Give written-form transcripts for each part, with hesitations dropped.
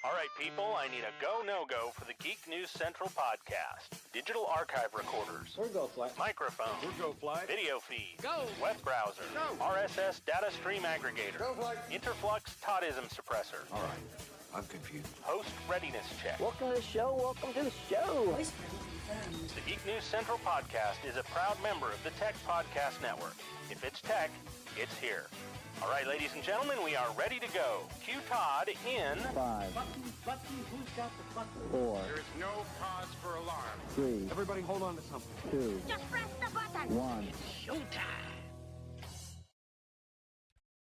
All right, people, I need a go, no-go for the Geek News Central podcast. Digital archive recorders. We're go flight. Microphone. We're go flight. Video feed. Go. Web browser. Go. RSS data stream aggregator. Go flight. Interflux Toddism suppressor. All right, I'm confused. Host readiness check. Welcome to the show. Welcome to the show. The Geek News Central podcast is a proud member of the Tech Podcast Network. If it's tech, it's here. All right, ladies and gentlemen, we are ready to go. Cue Todd in 5, Button, who's got the button? 4, There is no cause for alarm. 3, Everybody hold on to something. 2, Just press the button. 1.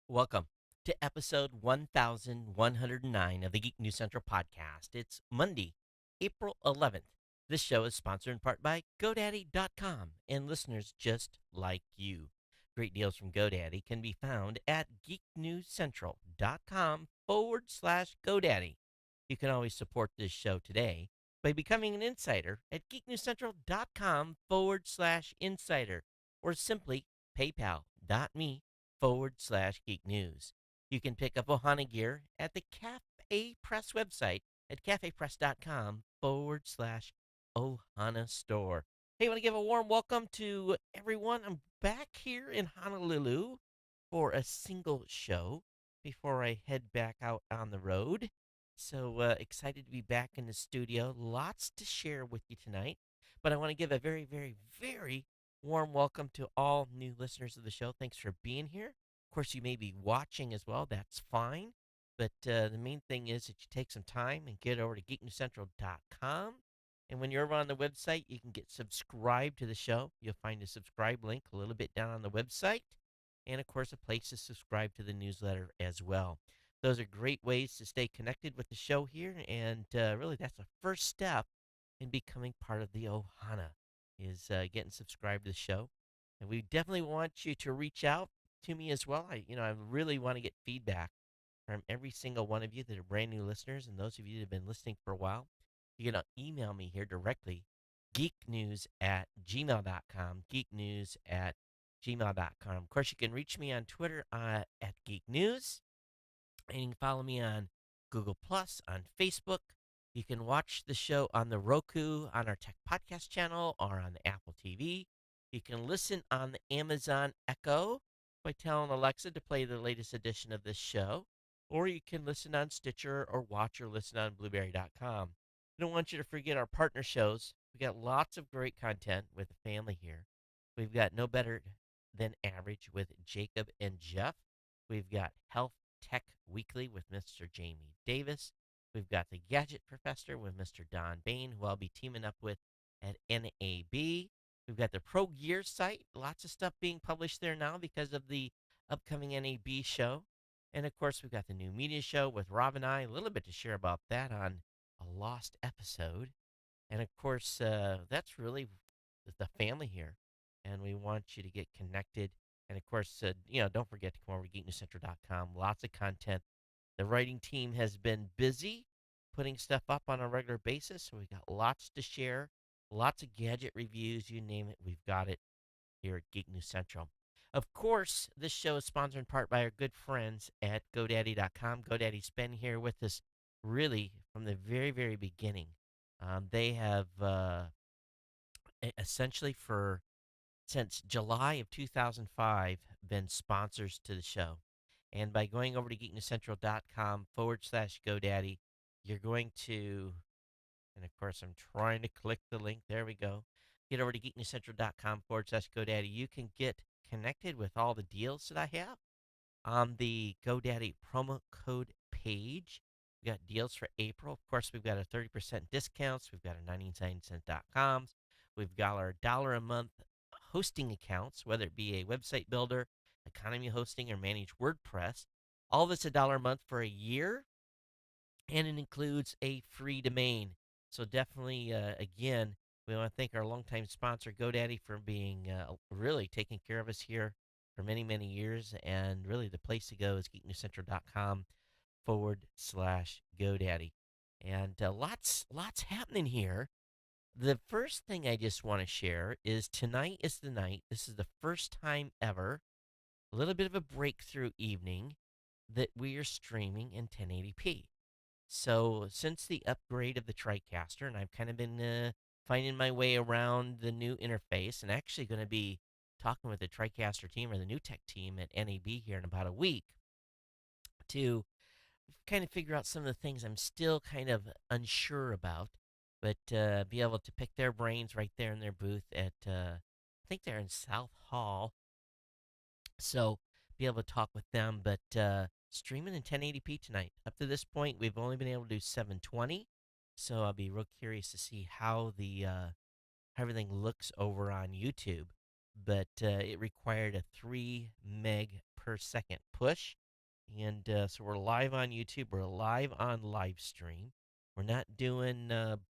Welcome to episode 1109 of the Geek News Central podcast. It's Monday, April 11th. This show is sponsored in part by GoDaddy.com and listeners just like you. Great deals from GoDaddy can be found at geeknewscentral.com/GoDaddy. You can always support this show today by becoming an insider at geeknewscentral.com/insider or simply paypal.me/geeknews. You can pick up Ohana gear at the Cafe Press website at cafepress.com/Ohana store. Hey, I want to give a warm welcome to everyone. I'm back here in Honolulu for a single show before I head back out on the road. So excited to be back in the studio. Lots to share with you tonight. But I want to give a very, very, very warm welcome to all new listeners of the show. Thanks for being here. Of course, you may be watching as well. That's fine. But the main thing is that you take some time and get over to geeknewscentral.com. And when you're over on the website, you can get subscribed to the show. You'll find a subscribe link a little bit down on the website. And, of course, a place to subscribe to the newsletter as well. Those are great ways to stay connected with the show here. And really, that's the first step in becoming part of the Ohana, is getting subscribed to the show. And we definitely want you to reach out to me as well. I really want to get feedback from every single one of you that are brand new listeners and those of you that have been listening for a while. You can email me here directly, geeknews@gmail.com, geeknews@gmail.com. Of course, you can reach me on Twitter at geeknews, and you can follow me on Google+, on Facebook. You can watch the show on the Roku, on our Tech Podcast channel, or on the Apple TV. You can listen on the Amazon Echo by telling Alexa to play the latest edition of this show, or you can listen on Stitcher or watch or listen on Blueberry.com. I don't want you to forget our partner shows. We got lots of great content with the family here. We've got No Better Than Average with Jacob and Jeff. We've got Health Tech Weekly with Mr. Jamie Davis. We've got the Gadget Professor with Mr. Don Bain, who I'll be teaming up with at NAB. We've got the Pro Gear site. Lots of stuff being published there now because of the upcoming NAB show. And, of course, we've got the New Media Show with Rob and I. A little bit to share about that on a lost episode. And of course, that's really the family here, and we want you to get connected. And of course, don't forget to come over to geeknewscentral.com. Lots of content. The writing team has been busy putting stuff up on a regular basis, so we've got lots to share, lots of gadget reviews, you name it, we've got it here at Geek News Central. Of course, this show is sponsored in part by our good friends at GoDaddy.com. GoDaddy's been here with us really from the very, very beginning. They have essentially since July of 2005 been sponsors to the show. And by going over to geeknewscentral.com/GoDaddy, you're going to, and of course I'm trying to click the link, there we go. Get over to geeknewscentral.com/GoDaddy. You can get connected with all the deals that I have on the GoDaddy promo code page. We've got deals for April. Of course, we've got our 30% discounts. We've got our 99cent.coms. We've got our $1 a month hosting accounts, whether it be a website builder, economy hosting, or managed WordPress. All of it's $1 a month for a year, and it includes a free domain. So definitely, again, we want to thank our longtime sponsor, GoDaddy, for being really taking care of us here for many, many years. And really, the place to go is geeknewscentral.com/GoDaddy. And lots happening here. The first thing I just want to share is tonight is the night. This is the first time ever, a little bit of a breakthrough evening, that we are streaming in 1080p. So since the upgrade of the TriCaster, and I've kind of been finding my way around the new interface, and actually going to be talking with the TriCaster team or the new tech team at NAB here in about a week to kind of figure out some of the things I'm still kind of unsure about, but be able to pick their brains right there in their booth at, I think they're in South Hall. So be able to talk with them, but streaming in 1080p tonight. Up to this point, we've only been able to do 720, so I'll be real curious to see how the how everything looks over on YouTube. But it required a 3 meg per second push, and so we're live on YouTube. We're live on live stream. We're not doing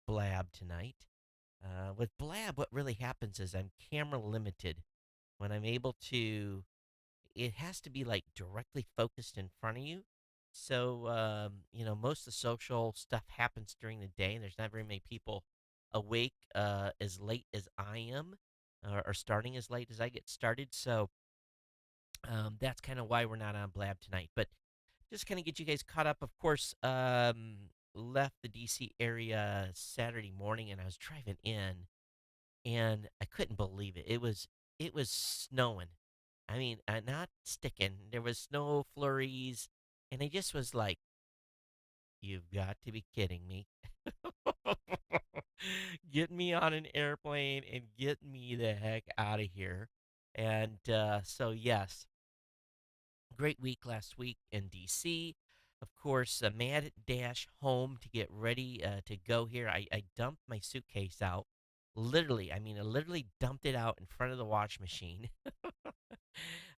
Blab tonight. With Blab, what really happens is I'm camera limited. When I'm able to, it has to be like directly focused in front of you. So, most of the social stuff happens during the day, and there's not very many people awake as late as I am, or starting as late as I get started. So, that's kind of why we're not on Blab tonight. But just kind of get you guys caught up. Of course, left the DC area Saturday morning, and I was driving in, and I couldn't believe it. It was snowing. I mean, not sticking. There was snow flurries, and I just was like, "You've got to be kidding me!" Get me on an airplane and get me the heck out of here. And so, yes, great week last week in DC. Of course, a mad dash home to get ready to go here. I dumped my suitcase out. Literally, I mean, I literally dumped it out in front of the wash machine.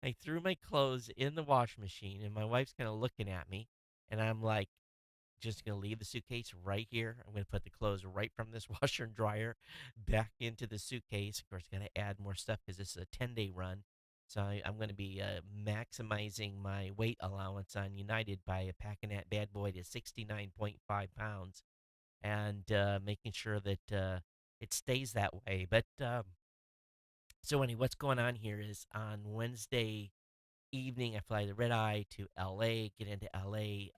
I threw my clothes in the wash machine, and my wife's kind of looking at me, and I'm like, just going to leave the suitcase right here. I'm going to put the clothes right from this washer and dryer back into the suitcase. Of course, got to add more stuff because this is a 10-day run. So I'm going to be maximizing my weight allowance on United by packing that bad boy to 69.5 pounds and making sure that it stays that way. But so anyway, what's going on here is on Wednesday evening, I fly the red eye to LA, get into LA.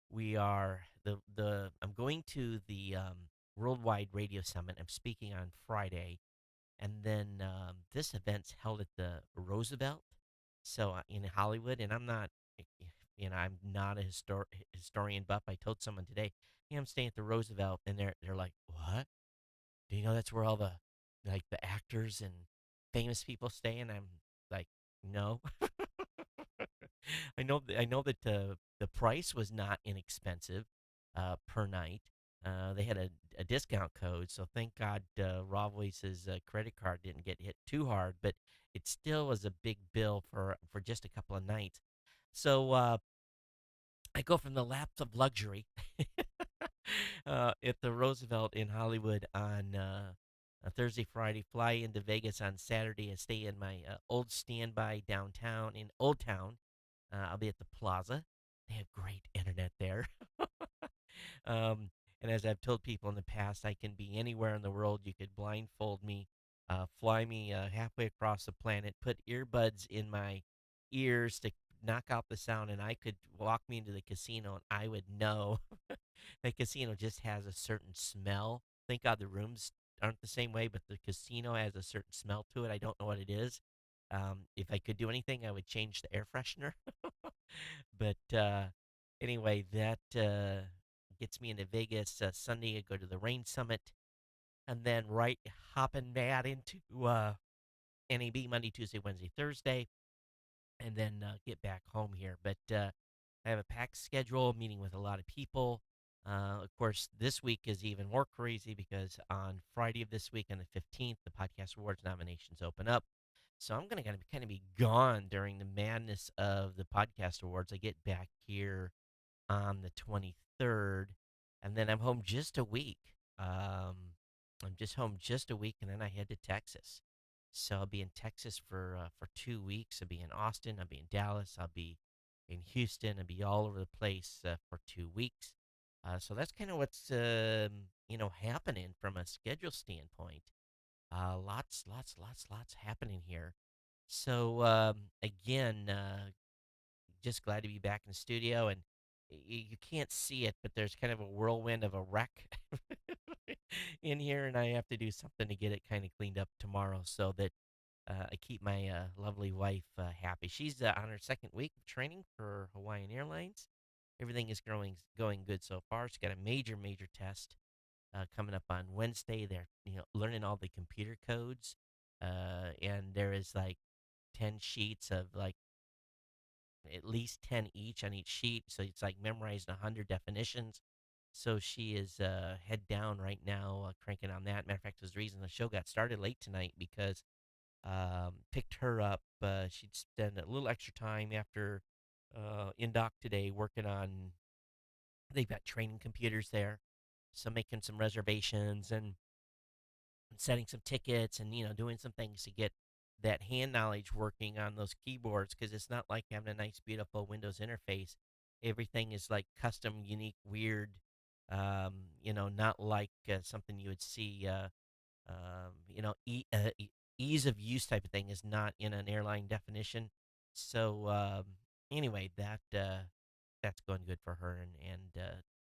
We are I'm going to the Worldwide Radio Summit. I'm speaking on Friday, and then this event's held at the Roosevelt, so in Hollywood. And I'm not, I'm not a historian buff. I told someone today, yeah, I'm staying at the Roosevelt, and they're like, what? Do you know that's where all the like the actors and famous people stay? And I'm like, no. I know that the price was not inexpensive per night. They had a discount code, so thank God Raw Voice's credit card didn't get hit too hard, but it still was a big bill for just a couple of nights. So I go from the laps of luxury at the Roosevelt in Hollywood on a Thursday, Friday, fly into Vegas on Saturday and stay in my old standby downtown in Old Town. I'll be at the Plaza. They have great internet there. And as I've told people in the past, I can be anywhere in the world. You could blindfold me, fly me halfway across the planet, put earbuds in my ears to knock out the sound, and I could walk me into the casino, and I would know the casino just has a certain smell. Thank God the rooms aren't the same way, but the casino has a certain smell to it. I don't know what it is. If I could do anything, I would change the air freshener. But anyway, that gets me into Vegas Sunday. I go to the Rain Summit, and then hopping mad into NAB Monday, Tuesday, Wednesday, Thursday, and then get back home here. But I have a packed schedule, meeting with a lot of people. Of course, this week is even more crazy because on Friday of this week, on the 15th, the Podcast Awards nominations open up. So I'm going to kind of be gone during the madness of the Podcast Awards. I get back here on the 23rd, and then I'm home just a week. I'm just home just a week, and then I head to Texas. So I'll be in Texas for 2 weeks. I'll be in Austin. I'll be in Dallas. I'll be in Houston. I'll be all over the place for 2 weeks. So that's kind of what's happening from a schedule standpoint. Lots happening here. So again, just glad to be back in the studio, and you can't see it, but there's kind of a whirlwind of a wreck in here, and I have to do something to get it kind of cleaned up tomorrow so that I keep my lovely wife happy. She's on her second week of training for Hawaiian Airlines. Everything is going good so far. She's got a major test coming up on Wednesday. They're learning all the computer codes, and there is like 10 sheets of like at least 10 each on each sheet. So it's like memorizing 100 definitions. So she is head down right now, cranking on that. Matter of fact, there's the reason the show got started late tonight because picked her up. She'd spend a little extra time after in dock today working on. They've got training computers there, so making some reservations and setting some tickets and doing some things to get that hand knowledge working on those keyboards because it's not like having a nice beautiful Windows interface. Everything is like custom, unique, weird. Not like something you would see. Ease of use type of thing is not in an airline definition. So anyway, that's going good for her, and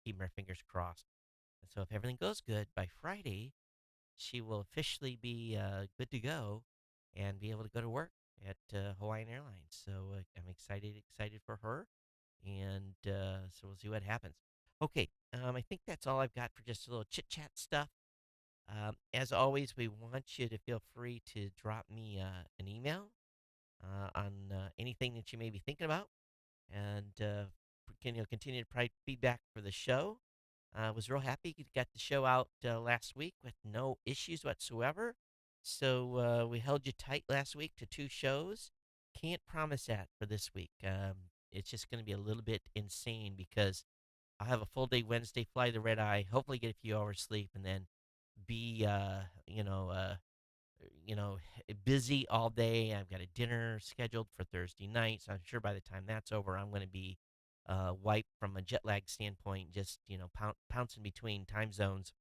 keep our fingers crossed. So if everything goes good by Friday, she will officially be good to go and be able to go to work at Hawaiian Airlines. So I'm excited for her, and so we'll see what happens. Okay, I think that's all I've got for just a little chit chat stuff. As always, we want you to feel free to drop me an email on anything that you may be thinking about, and continue to provide feedback for the show. I was real happy you got the show out last week with no issues whatsoever. So we held you tight last week to 2 shows. Can't promise that for this week. It's just going to be a little bit insane because I'll have a full day Wednesday, fly the red eye, hopefully get a few hours sleep, and then be you know busy all day. I've got a dinner scheduled for Thursday night, so I'm sure by the time that's over, I'm going to be wiped from a jet lag standpoint. Just pouncing between time zones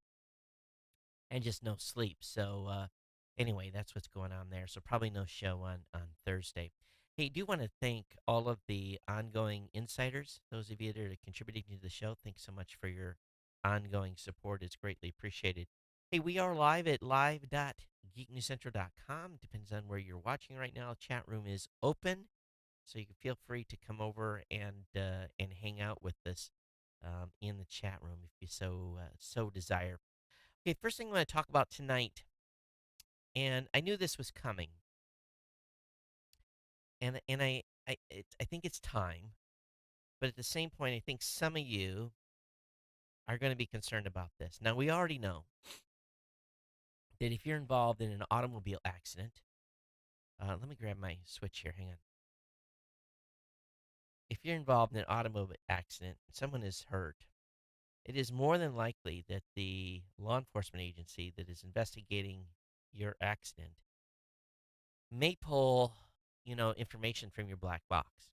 and just no sleep. So anyway, that's what's going on there. So probably no show on Thursday. Hey, do want to thank all of the ongoing insiders, those of you that are contributing to the show. Thanks so much for your ongoing support. It's greatly appreciated. Hey, we are live at live.geeknewscentral.com. Depends on where you're watching right now. Chat room is open, so you can feel free to come over and hang out with us in the chat room if you so desire. Okay, first thing I'm going to talk about tonight, and I knew this was coming, and I think it's time, but at the same point, I think some of you are going to be concerned about this. Now, we already know that if you're involved in an automobile accident, let me grab my switch here. Hang on. If you're involved in an automobile accident, someone is hurt, it is more than likely that the law enforcement agency that is investigating your accident may pull, information from your black box.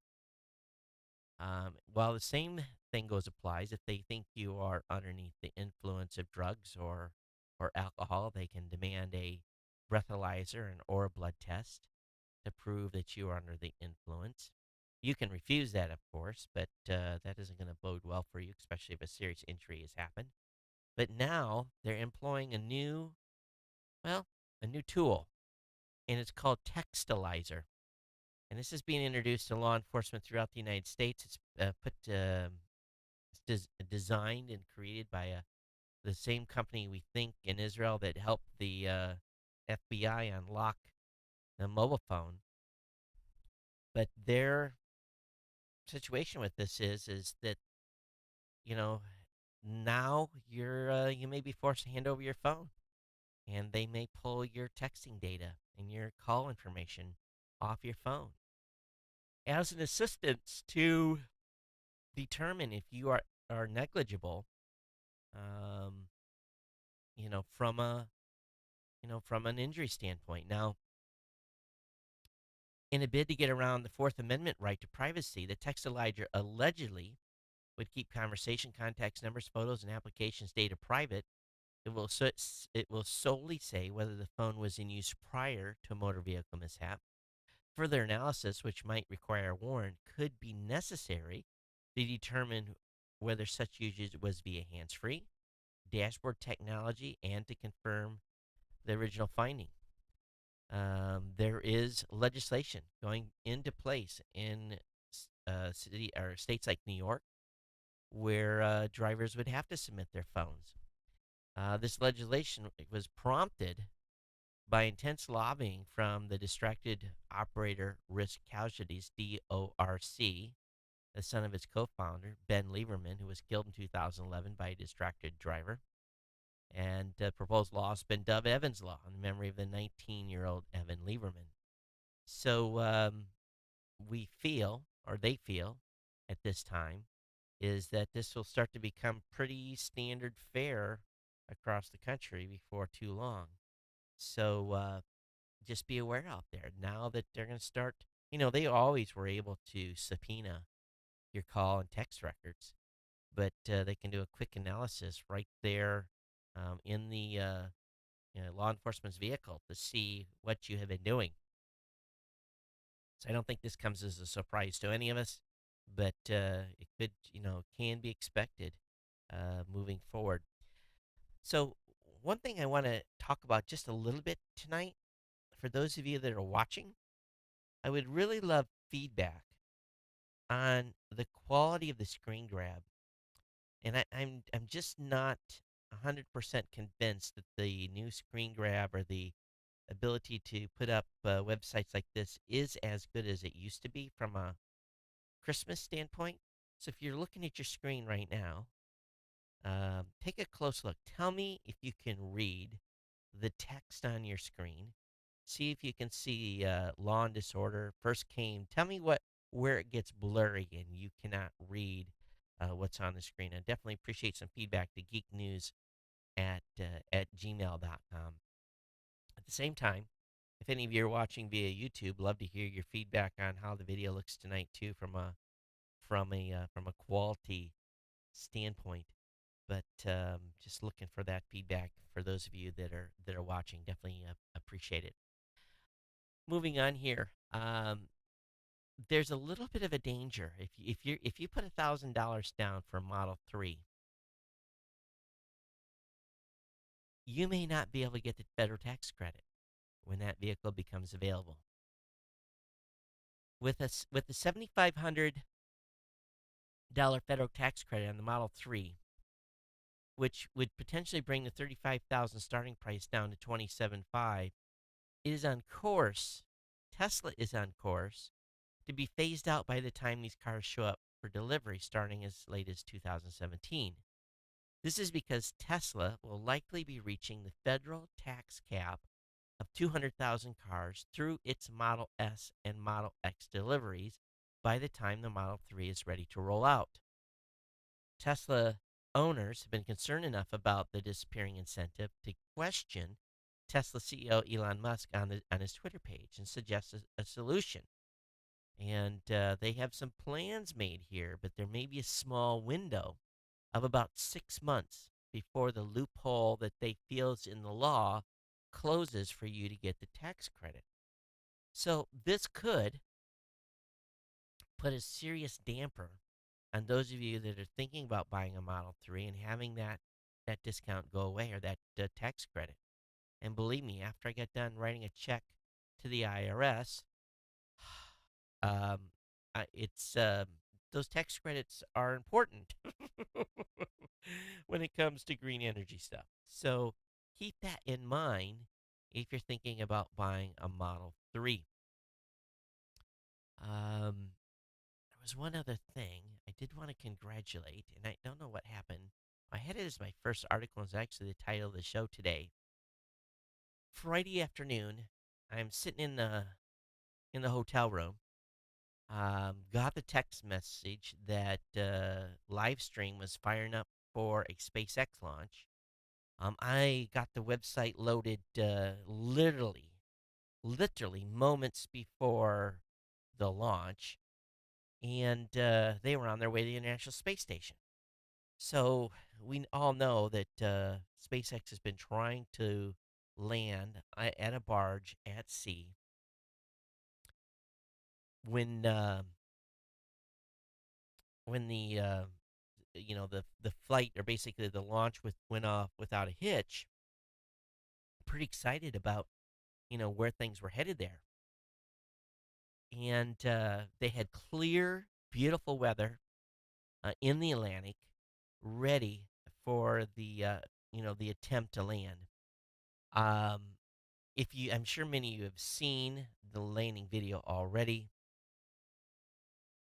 While the same thing applies, if they think you are underneath the influence of drugs or alcohol, they can demand a breathalyzer or a blood test to prove that you are under the influence. You can refuse that, of course, but that isn't going to bode well for you, especially if a serious injury has happened. But now they're employing a new tool, and it's called Textalyzer. And this is being introduced to law enforcement throughout the United States. It's designed and created by the same company we think in Israel that helped the FBI unlock the mobile phone. But their situation with this is that now you may be forced to hand over your phone, and they may pull your texting data and your call information off your phone as an assistance to determine if you are negligible, um, from from an injury standpoint. Now, in a bid to get around the Fourth Amendment right to privacy, the Textalyzer allegedly would keep conversation, contacts, numbers, photos, and applications data private. It will solely say whether the phone was in use prior to a motor vehicle mishap. Further analysis, which might require a warrant, could be necessary to determine whether such usage was via hands-free, dashboard technology, and to confirm the original finding. There is legislation going into place in city or states like New York, where drivers would have to submit their phones. This legislation was prompted by intense lobbying from the Distracted Operator Risk Casualties (DORC), the son of its co-founder Ben Lieberman, who was killed in 2011 by a distracted driver. And the proposed law has been dubbed Evan's Law in memory of the 19-year-old Evan Lieberman. So we feel, or they feel, at this time, is that this will start to become pretty standard fare across the country before too long. So just be aware out there now that they're going to start. They always were able to subpoena your call and text records, but they can do a quick analysis right there in the law enforcement's vehicle to see what you have been doing. So I don't think this comes as a surprise to any of us, but it could, can be expected moving forward. So one thing I want to talk about just a little bit tonight, for those of you that are watching, I would really love feedback on the quality of the screen grab. And I'm just not 100% convinced that the new screen grab or the ability to put up websites like this is as good as it used to be from a Christmas standpoint. So if you're looking at your screen right now, take a close look. Tell me if you can read the text on your screen. See if you can see law and disorder first came. Tell me where it gets blurry and you cannot read what's on the screen. I definitely appreciate some feedback to geeknews at gmail.com. At the same time, if any of you are watching via YouTube, love to hear your feedback on how the video looks tonight too, from a quality standpoint. But just looking for that feedback for those of you that are watching. Definitely appreciate it. Moving on here, there's a little bit of a danger if you put $1,000 down for Model 3. You may not be able to get the federal tax credit when that vehicle becomes available. With the $7,500 federal tax credit on the Model 3, which would potentially bring the $35,000 starting price down to $27,500, it is on course. Tesla is on course to be phased out by the time these cars show up for delivery, starting as late as 2017. This is because Tesla will likely be reaching the federal tax cap of 200,000 cars through its Model S and Model X deliveries by the time the Model 3 is ready to roll out. Tesla owners have been concerned enough about the disappearing incentive to question Tesla CEO Elon Musk on his Twitter page and suggest a solution. And they have some plans made here, but there may be a small window of about 6 months before the loophole that they feel is in the law closes for you to get the tax credit. So this could put a serious damper on those of you that are thinking about buying a Model 3 and having that discount go away, or that tax credit. And believe me, after I got done writing a check to the IRS, it's those tax credits are important when it comes to green energy stuff. So keep that in mind if you're thinking about buying a Model 3. There was one other thing I did want to congratulate, and I don't know what happened. I had it as my first article, and it's actually the title of the show today. Friday afternoon, I'm sitting in the hotel room. Got the text message that Livestream was firing up for a SpaceX launch. I got the website loaded literally moments before the launch, and they were on their way to the International Space Station. So we all know that SpaceX has been trying to land at a barge at sea. When the the flight, or basically the launch went off without a hitch. Pretty excited about where things were headed there, and they had clear, beautiful weather in the Atlantic, ready for the attempt to land. Um, I'm sure many of you have seen the landing video already,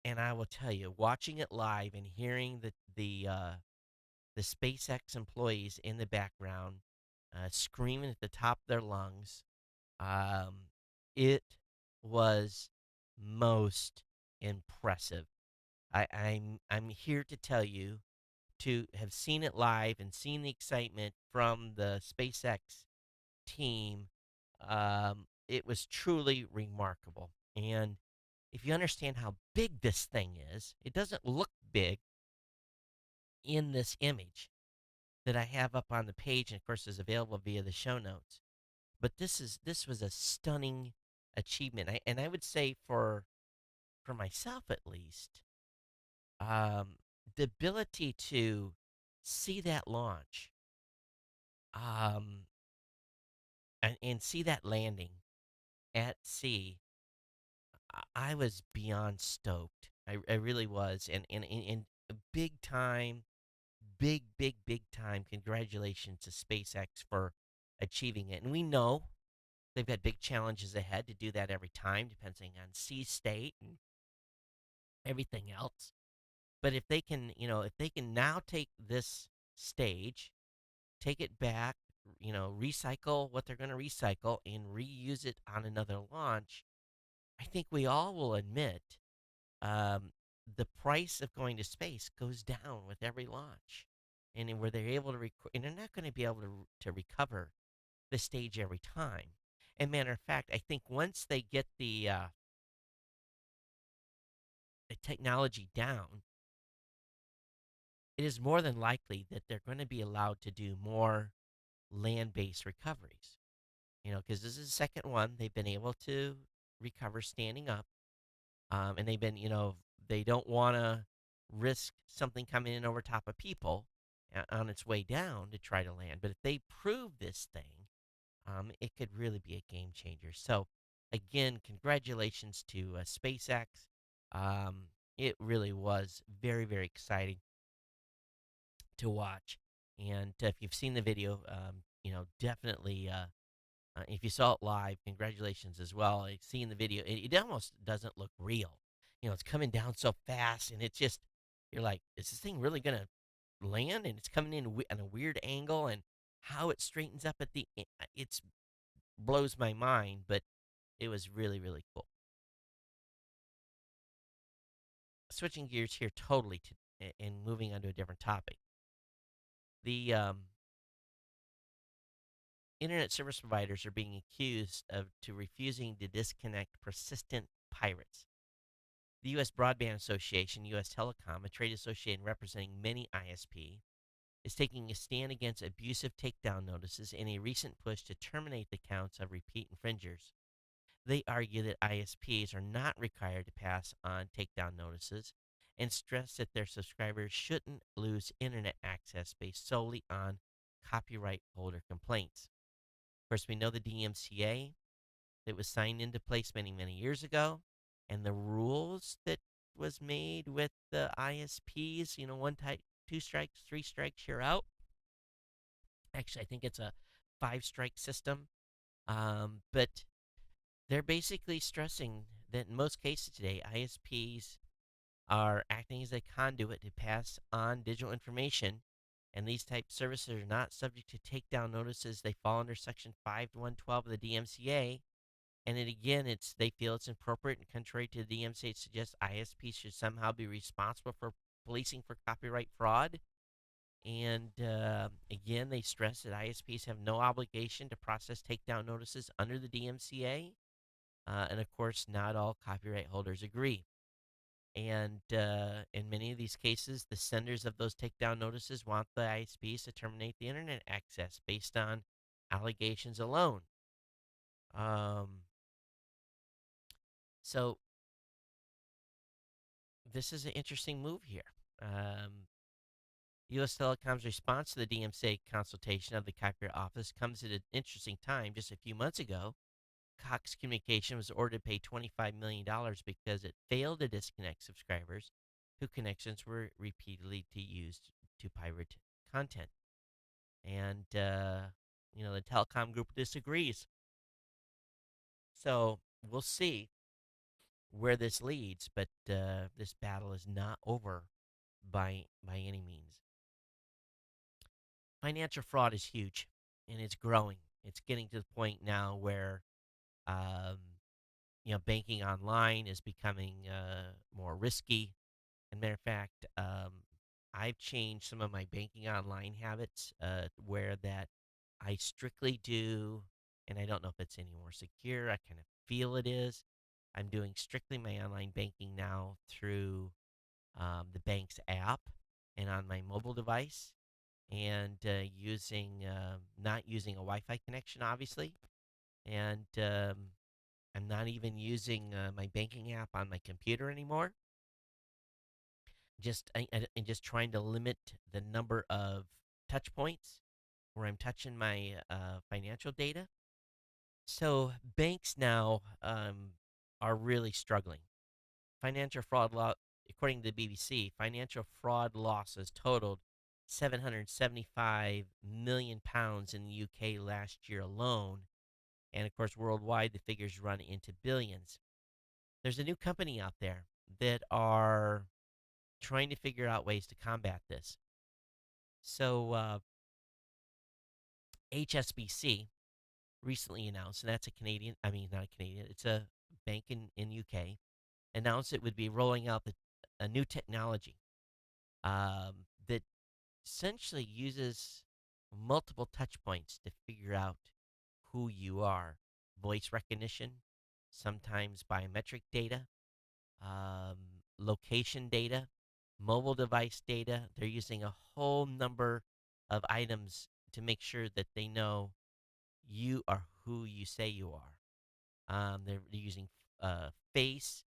and I will tell you, watching it live and hearing the SpaceX employees in the background screaming at the top of their lungs, um, it was most impressive. I'm here to tell you, to have seen it live and seen the excitement from the SpaceX team. It was truly remarkable. And if you understand how big this thing is, it doesn't look big in this image that I have up on the page, and of course is available via the show notes. But this was a stunning achievement, and I would say for myself at least, um, the ability to see that launch, um, and see that landing at sea. I was beyond stoked. I really was, and a big time, big time congratulations to SpaceX for achieving it. And we know they've got big challenges ahead to do that every time, depending on sea state and everything else. But if they can now take this stage, take it back, recycle what they're going to recycle and reuse it on another launch, I think we all will admit um, the price of going to space goes down with every launch. And where they're able to and they're not going to be able to recover the stage every time. And matter of fact, I think once they get the technology down, it is more than likely that they're going to be allowed to do more land-based recoveries. Because this is the second one they've been able to recover standing up, and they don't want to risk something coming in over top of people on its way down to try to land. But if they prove this thing, it could really be a game changer. So, again, congratulations to SpaceX. Um, it really was very, very exciting to watch. And if you've seen the video, definitely, if you saw it live, congratulations as well. Seeing the video, it almost doesn't look real. It's coming down so fast, and it's just, you're like, is this thing really going to land? And it's coming in at a weird angle, and how it straightens up at it's blows my mind, but it was really, really cool. Switching gears here totally and moving on to a different topic. The internet service providers are being accused of refusing to disconnect persistent pirates. The U.S. Broadband Association, U.S. Telecom, a trade association representing many ISP, is taking a stand against abusive takedown notices in a recent push to terminate the counts of repeat infringers. They argue that ISPs are not required to pass on takedown notices and stress that their subscribers shouldn't lose internet access based solely on copyright holder complaints. Of course, we know the DMCA that was signed into place many, many years ago, and the rules that was made with the ISPs, one type, two strikes, three strikes, you're out. Actually, I think it's a five-strike system. But they're basically stressing that in most cases today, ISPs are acting as a conduit to pass on digital information, and these type services are not subject to takedown notices. They fall under Section 5112 of the DMCA. And it, again, they feel it's inappropriate and contrary to the DMCA. It suggests ISPs should somehow be responsible for policing for copyright fraud. And again, they stress that ISPs have no obligation to process takedown notices under the DMCA. And of course, not all copyright holders agree. And in many of these cases, the senders of those takedown notices want the ISPs to terminate the internet access based on allegations alone. So this is an interesting move here. U.S. Telecom's response to the DMCA consultation of the Copyright Office comes at an interesting time. Just a few months ago, Cox Communication was ordered to pay $25 million because it failed to disconnect subscribers whose connections were repeatedly used to pirate content. And, the telecom group disagrees. So we'll see where this leads, but this battle is not over by any means. Financial fraud is huge, and it's growing. It's getting to the point now where um, banking online is becoming more risky. And matter of fact, I've changed some of my banking online habits where that I strictly do, and I don't know if it's any more secure. I kind of feel it is. I'm doing strictly my online banking now through the bank's app and on my mobile device, and using not using a Wi-Fi connection, obviously, and I'm not even using my banking app on my computer anymore. And just trying to limit the number of touch points where I'm touching my financial data. So banks now are really struggling. Financial fraud law, according to the BBC, financial fraud losses totaled 775 million pounds in the UK last year alone, and of course worldwide the figures run into billions. There's a new company out there that are trying to figure out ways to combat this. So HSBC recently announced, and that's a Canadian, I mean, not a Canadian, it's a bank in UK, announced it would be rolling out a new technology that essentially uses multiple touch points to figure out who you are. Voice recognition, sometimes biometric data, um, location data, mobile device data. They're using a whole number of items to make sure that they know you are who you say you are. They're using face,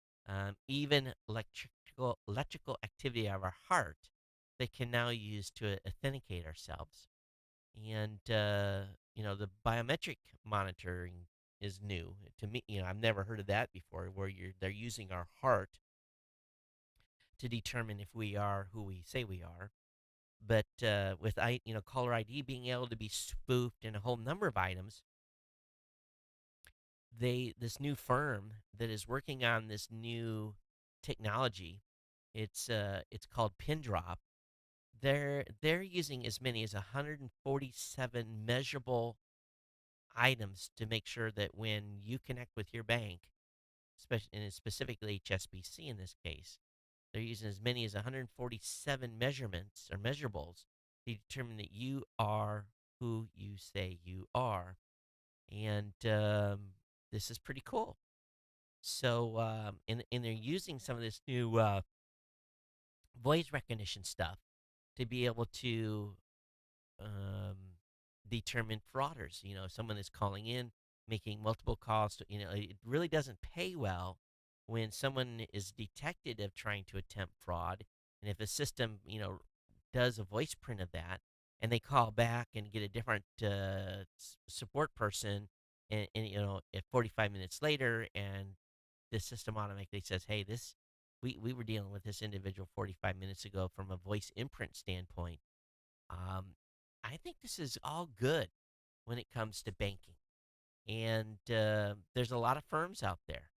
even electrical activity of our heart that can now use to authenticate ourselves. And the biometric monitoring is new to me. I've never heard of that before, where they're using our heart to determine if we are who we say we are. But with caller ID being able to be spoofed and a whole number of items, this new firm that is working on this new technology, it's called Pindrop. They're using as many as 147 measurable items to make sure that when you connect with your bank, and specifically HSBC in this case, they're using as many as 147 measurements or measurables to determine that you are who you say you are. And this is pretty cool. So, and they're using some of this new voice recognition stuff to be able to um, determine frauders. Someone is calling in, making multiple calls. It really doesn't pay well when someone is detected of trying to attempt fraud, and if a system, does a voice print of that, and they call back and get a different support person, and at 45 minutes later, and the system automatically says, "Hey, we were dealing with this individual 45 minutes ago from a voice imprint standpoint." Um, I think this is all good when it comes to banking. And there's a lot of firms out there.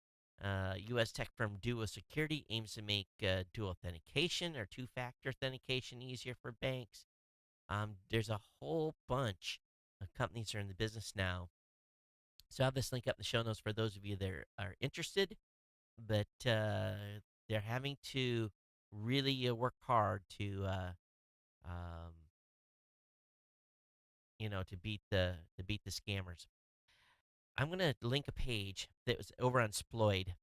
U.S. tech firm Duo Security aims to make dual authentication or two-factor authentication easier for banks. There's a whole bunch of companies that are in the business now. So I have this link up in the show notes for those of you that are interested. But they're having to really work hard to um, to beat the scammers. I'm gonna link a page that was over on Sploid,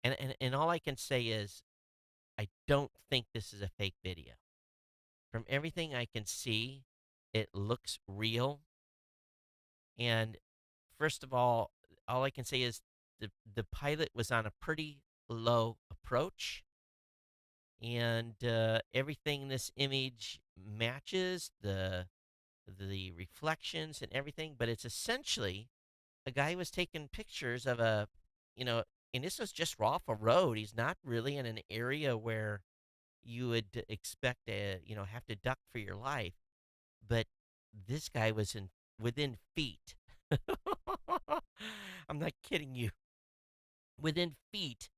and all I can say is I don't think this is a fake video. From everything I can see, it looks real. And first of all I can say is the pilot was on a pretty low approach, and everything in this image matches the reflections and everything, but it's essentially a guy was taking pictures of you know, and this was just off a road. He's not really in an area where you would expect to, have to duck for your life. But this guy was within feet. I'm not kidding you. Within feet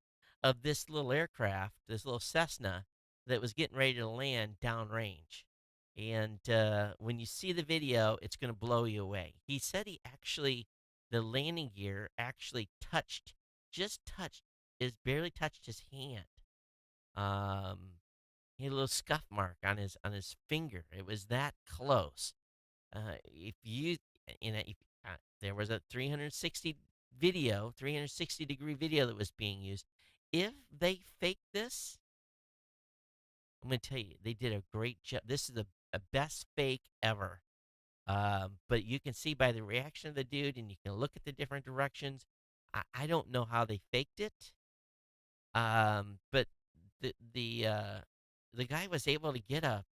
of this little aircraft, this little Cessna that was getting ready to land downrange. And when you see the video, it's going to blow you away. He said the landing gear actually barely touched his hand. He had a little scuff mark on his finger. It was that close. If you, if there was a 360-degree video that was being used. If they faked this, I'm going to tell you, they did a great job. This is a best fake ever. But you can see by the reaction of the dude, and you can look at the different directions. I don't know how they faked it. But the the uh, the guy was able to get a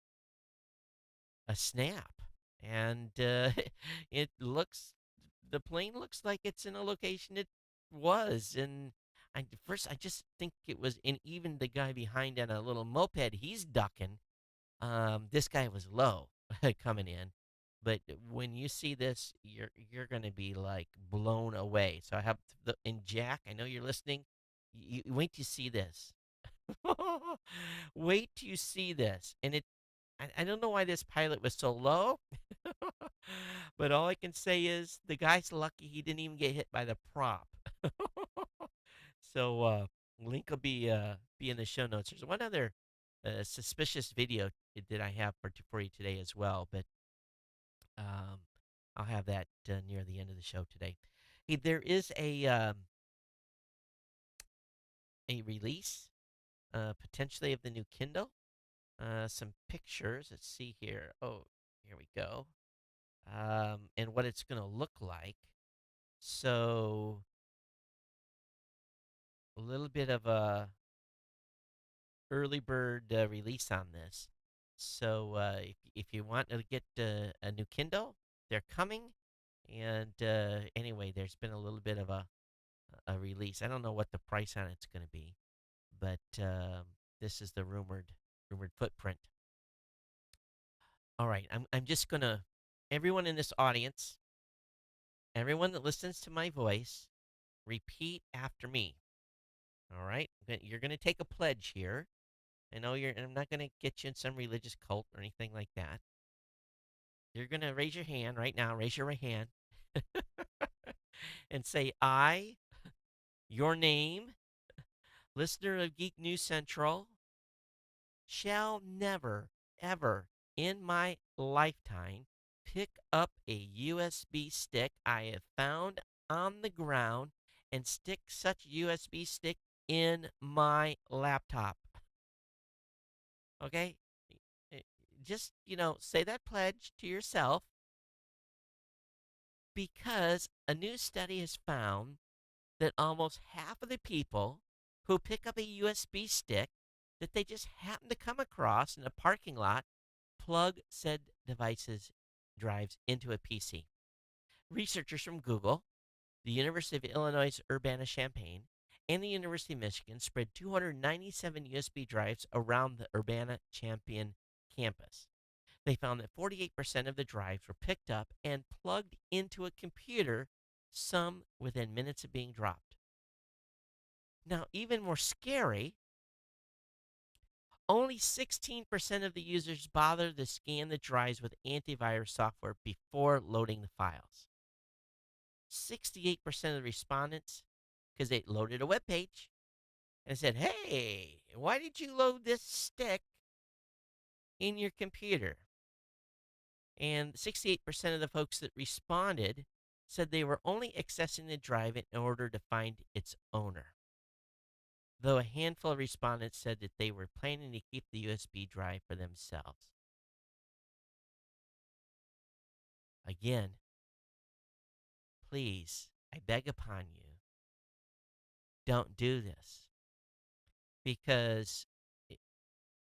snap, and it looks the plane looks like it's in a location it was. And I just think it was, and even the guy behind on a little moped, he's ducking. This guy was low coming in, but when you see this, you're gonna be like blown away. So I have and Jack, I know you're listening. Wait till you see this. Wait till you see this, and I don't know why this pilot was so low, but all I can say is the guy's lucky he didn't even get hit by the prop. So link will be in the show notes. There's one other suspicious video that I have for you today as well, but um, I'll have that near the end of the show today. Hey, there is a release potentially of the new Kindle. Some pictures. Let's see here. Oh, here we go. And what it's going to look like. So a little bit of a early bird release on this. So if you want to get a new Kindle, they're coming. And anyway, there's been a little bit of a release. I don't know what the price on it's going to be, but this is the rumored footprint. All right, I'm just gonna everyone in this audience, everyone that listens to my voice, repeat after me. All right, you're gonna take a pledge here. I know I'm not gonna get you in some religious cult or anything like that. You're gonna raise your hand right now. Raise your right hand and say, "I, your name, listener of Geek News Central, shall never, ever in my lifetime pick up a USB stick I have found on the ground and stick such USB stick in my laptop." Okay? Just, say that pledge to yourself, because a new study has found that almost half of the people who pick up a USB stick that they just happen to come across in a parking lot plug said devices drives into a PC. Researchers from Google, the University of Illinois Urbana-Champaign, and the University of Michigan spread 297 USB drives around the Urbana-Champaign campus. They found that 48% of the drives were picked up and plugged into a computer, some within minutes of being dropped. Now, even more scary, only 16% of the users bothered to scan the drives with antivirus software before loading the files. 68% of the respondents, because they loaded a web page and said, "Hey, why did you load this stick in your computer?" And 68% of the folks that responded said they were only accessing the drive in order to find its owner, though a handful of respondents said that they were planning to keep the USB drive for themselves. Again, please, I beg upon you, don't do this, because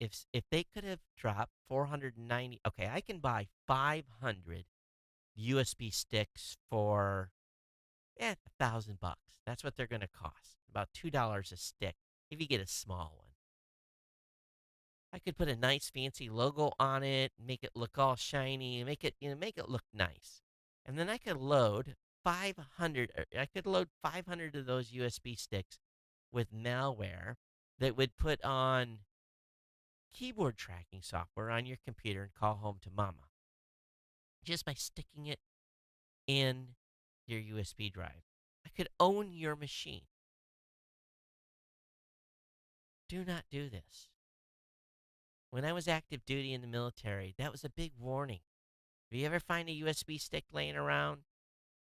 if they could have dropped 490, okay, I can buy 500 USB sticks for $1,000. That's what they're going to cost. About $2 a stick if you get a small one. I could put a nice fancy logo on it, make it look all shiny, make it look nice. And then I could load 500 of those USB sticks with malware that would put on keyboard tracking software on your computer and call home to mama just by sticking it in your USB drive. I could own your machine. Do not do this. When I was active duty in the military, that was a big warning. If you ever find a USB stick laying around,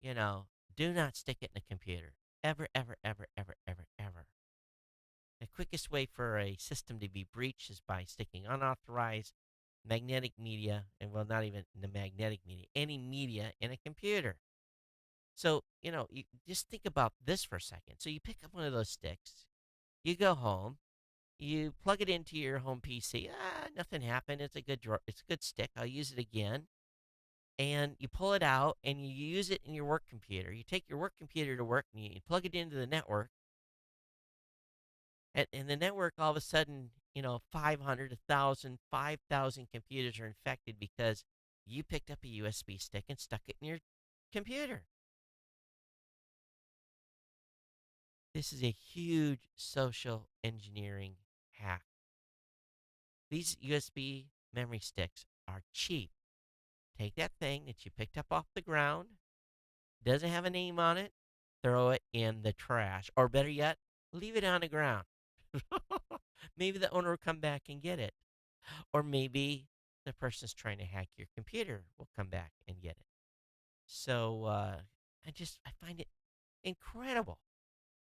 do not stick it in a computer. Ever, ever, ever, ever, ever, ever. The quickest way for a system to be breached is by sticking unauthorized magnetic media, and well, not even the magnetic media, any media in a computer. So, you just think about this for a second. So you pick up one of those sticks, you go home, you plug it into your home PC. Nothing happened. It's a good stick. I'll use it again. And you pull it out and you use it in your work computer. You take your work computer to work and you plug it into the network. And the network, all of a sudden, 500, 1,000, 5,000 computers are infected because you picked up a USB stick and stuck it in your computer. This is a huge social engineering hack. These USB memory sticks are cheap. Take that thing that you picked up off the ground, doesn't have a name on it, throw it in the trash. Or better yet, leave it on the ground. Maybe the owner will come back and get it. Or maybe the person's trying to hack your computer will come back and get it. So I find it incredible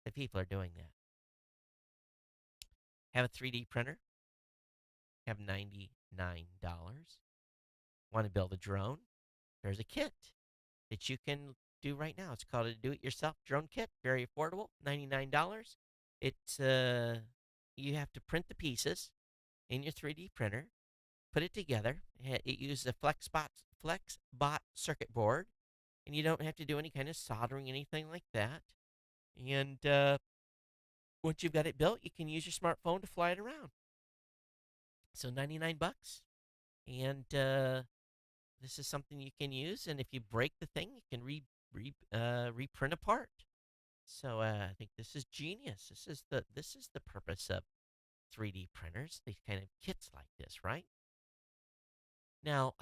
that people are doing that. Have a 3D printer. Have $99. Want to build a drone? There's a kit that you can do right now. It's called a do-it-yourself drone kit. Very affordable, $99. It's you have to print the pieces in your 3D printer, put it together. It uses a FlexBot circuit board, and you don't have to do any kind of soldering, anything like that. And once you've got it built, you can use your smartphone to fly it around. So $99, and this is something you can use. And if you break the thing, you can reprint a part. So I think this is genius. This is the purpose of 3D printers. These kind of kits like this, right? Now,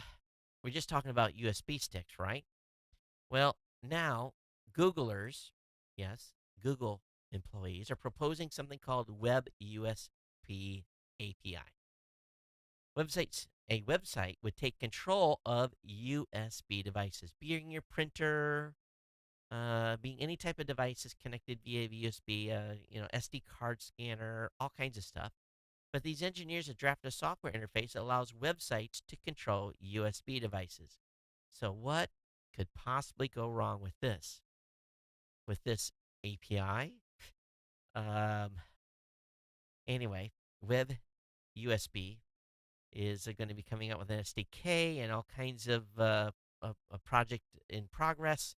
we're just talking about USB sticks, right? Well, now Googlers, yes, Google employees are proposing something called Web USB API. A website would take control of USB devices, being your printer, being any type of devices connected via USB, SD card scanner, all kinds of stuff. But these engineers have drafted a software interface that allows websites to control USB devices. So what could possibly go wrong with this? With this API? Anyway, Web USB is going to be coming out with an SDK and all kinds of a project in progress.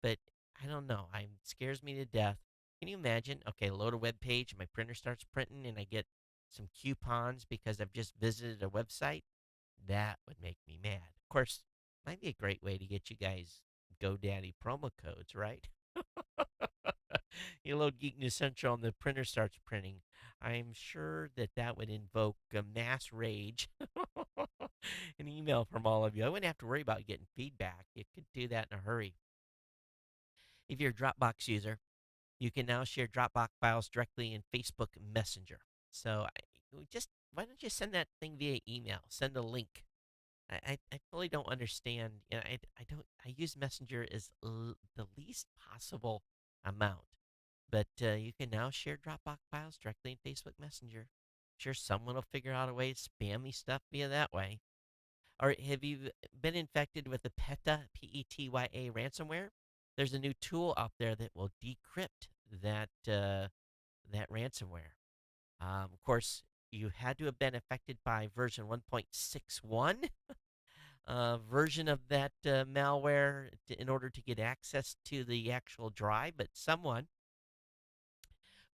But I don't know. It scares me to death. Can you imagine? Okay, load a web page, my printer starts printing, and I get some coupons because I've just visited a website. That would make me mad. Of course, might be a great way to get you guys GoDaddy promo codes, right? You load Geek News Central and the printer starts printing. I'm sure that would invoke a mass rage. An email from all of you. I wouldn't have to worry about getting feedback. You could do that in a hurry. If you're a Dropbox user, you can now share Dropbox files directly in Facebook Messenger. So why don't you send that thing via email? Send a link. I fully don't understand. I use Messenger as the least possible amount. But you can now share Dropbox files directly in Facebook Messenger. I'm sure someone will figure out a way to spam me stuff via that way. Or have you been infected with the PETYA, P-E-T-Y-A ransomware? There's a new tool out there that will decrypt that ransomware. Of course, you had to have been affected by version 1.61 version of that malware in order to get access to the actual drive. But someone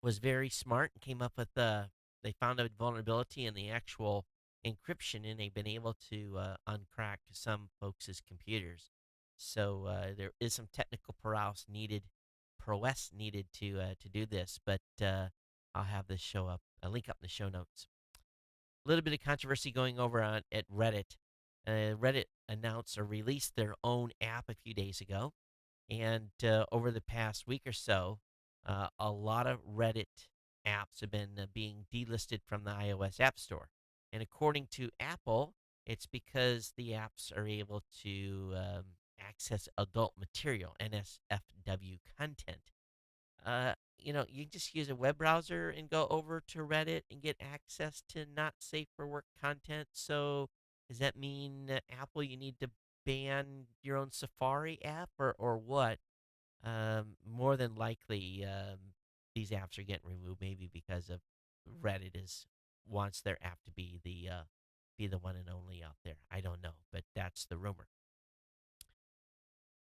was very smart and came up with they found a vulnerability in the actual encryption, and they've been able to uncrack some folks' computers. So there is some technical prowess needed to do this, but I'll have this show up, a link up in the show notes. A little bit of controversy going over on at Reddit. Reddit announced or released their own app a few days ago, and over the past week or so, a lot of Reddit apps have been being delisted from the iOS App Store. And according to Apple, it's because the apps are able to access adult material, NSFW content. You just use a web browser and go over to Reddit and get access to not safe for work content. So, does that mean, Apple, you need to ban your own Safari app or what? More than likely, these apps are getting removed, maybe because of Reddit is wants their app to be the one and only out there. I don't know, but that's the rumor.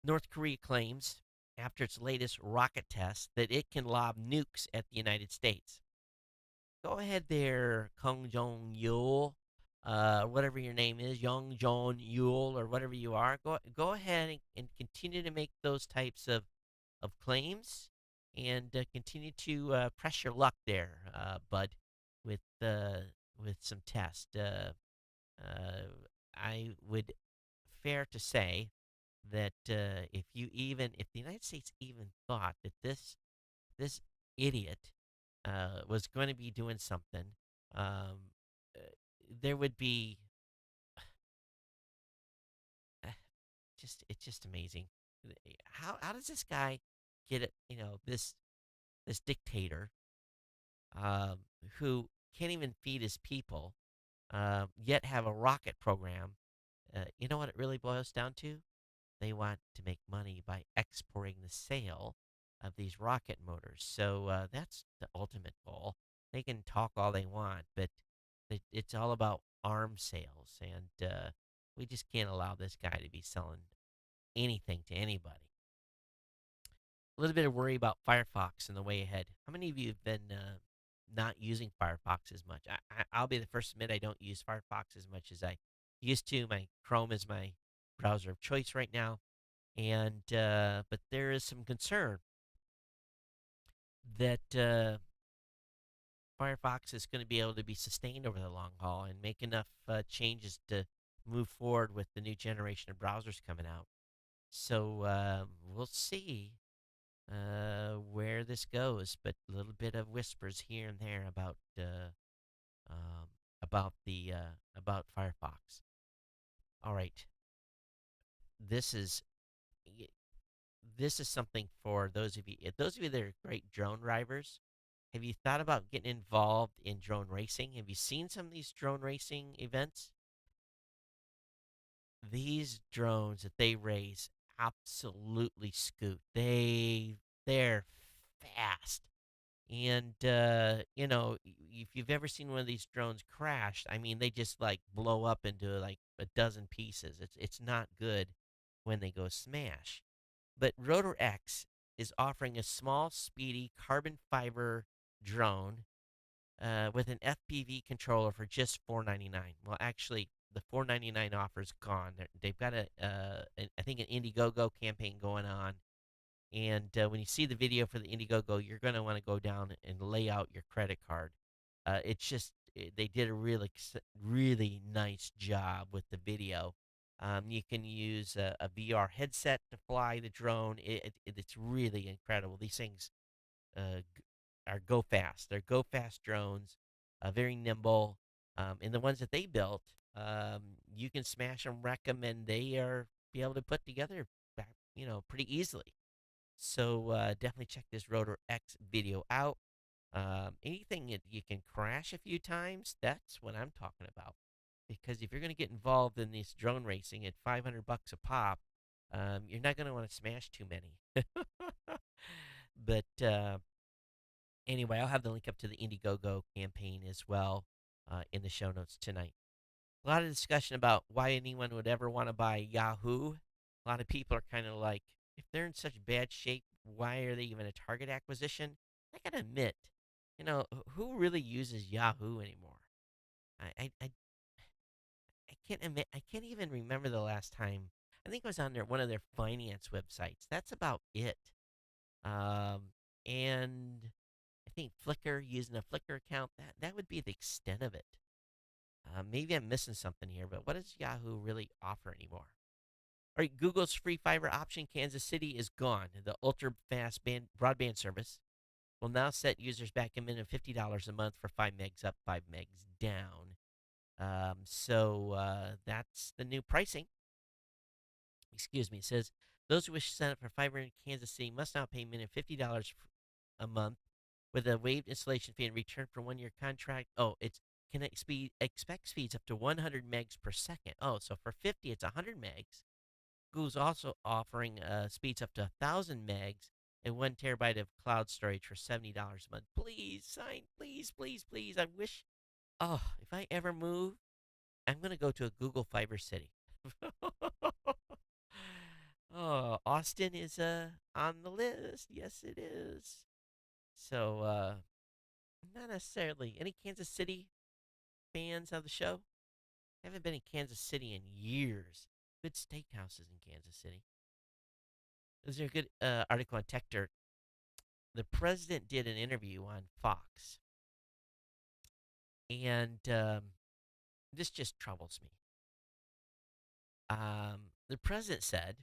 North Korea claims, after its latest rocket test, that it can lob nukes at the United States. Go ahead there, Kong Jong Yul, whatever your name is, Young Jong Yul, or whatever you are. Go ahead and continue to make those types of claims, and continue to press your luck there, bud, with some tests. I would fair to say that if the United States even thought that this idiot was going to be doing something, um, uh, there would be uh, it's just amazing. How does this guy get it? This dictator, um, who can't even feed his people, yet have a rocket program. You know what it really boils down to? They want to make money by exporting the sale of these rocket motors. So that's the ultimate goal. They can talk all they want, but it's all about arms sales, and we just can't allow this guy to be selling anything to anybody. A little bit of worry about Firefox in the way ahead. How many of you have been not using Firefox as much? I'll be the first to admit I don't use Firefox as much as I used to. My Chrome is my browser of choice right now, and but there is some concern that Firefox is going to be able to be sustained over the long haul and make enough changes to move forward with the new generation of browsers coming out. So we'll see where this goes, but a little bit of whispers here and there um, about Firefox. All right, this is this is something for those of you that are great drone drivers. Have you thought about getting involved in drone racing? Have you seen some of these drone racing events? These drones that they race absolutely scoot. They're fast. And if you've ever seen one of these drones crash, I mean, they just like blow up into like a dozen pieces. It's not good when they go smash. But Rotor X is offering a small, speedy carbon fiber drone with an FPV controller for just $4.99. Well, actually, the $4.99 offer is gone. They've got I think an Indiegogo campaign going on, and when you see the video for the Indiegogo, you're going to want to go down and lay out your credit card. They did a really nice job with the video. You can use a VR headset to fly the drone. It's really incredible. These things are go fast. They're go fast drones, very nimble. And the ones that they built, you can smash them, wreck them, and they are be able to put together, pretty easily. So definitely check this Rotor X video out. Anything that you can crash a few times, that's what I'm talking about. Because if you're going to get involved in this drone racing at $500 a pop, you're not going to want to smash too many. But anyway, I'll have the link up to the Indiegogo campaign as well. in the show notes tonight. A lot of discussion about why anyone would ever want to buy Yahoo. A lot of people are kind of like, if they're in such bad shape, why are they even a target acquisition? I gotta admit, who really uses Yahoo anymore? I can't admit, I can't even remember the last time. I think it was on one of their finance websites. That's about it. Um, and I think Flickr, using a Flickr account, that would be the extent of it. Maybe I'm missing something here, but what does Yahoo really offer anymore? All right, Google's free fiber option, Kansas City, is gone. The ultra fast broadband service will now set users back a minimum $50 a month for 5 megs up, 5 megs down. So that's the new pricing. Excuse me. It says those who wish to sign up for fiber in Kansas City must now pay minimum $50 a month with a waived installation fee in return for 1 year contract. Oh, it's connect speed expect speeds up to 100 megs per second. Oh, so for 50, it's 100 megs. Google's also offering speeds up to 1,000 megs and 1 terabyte of cloud storage for $70 a month. Please sign, please, please, please. I wish. Oh, if I ever move, I'm gonna go to a Google Fiber City. Oh, Austin is on the list. Yes, it is. So, not necessarily. Any Kansas City fans of the show? Haven't been in Kansas City in years. Good steakhouses in Kansas City. There's a good article on Tech Dirt. The president did an interview on Fox, and this just troubles me. The president said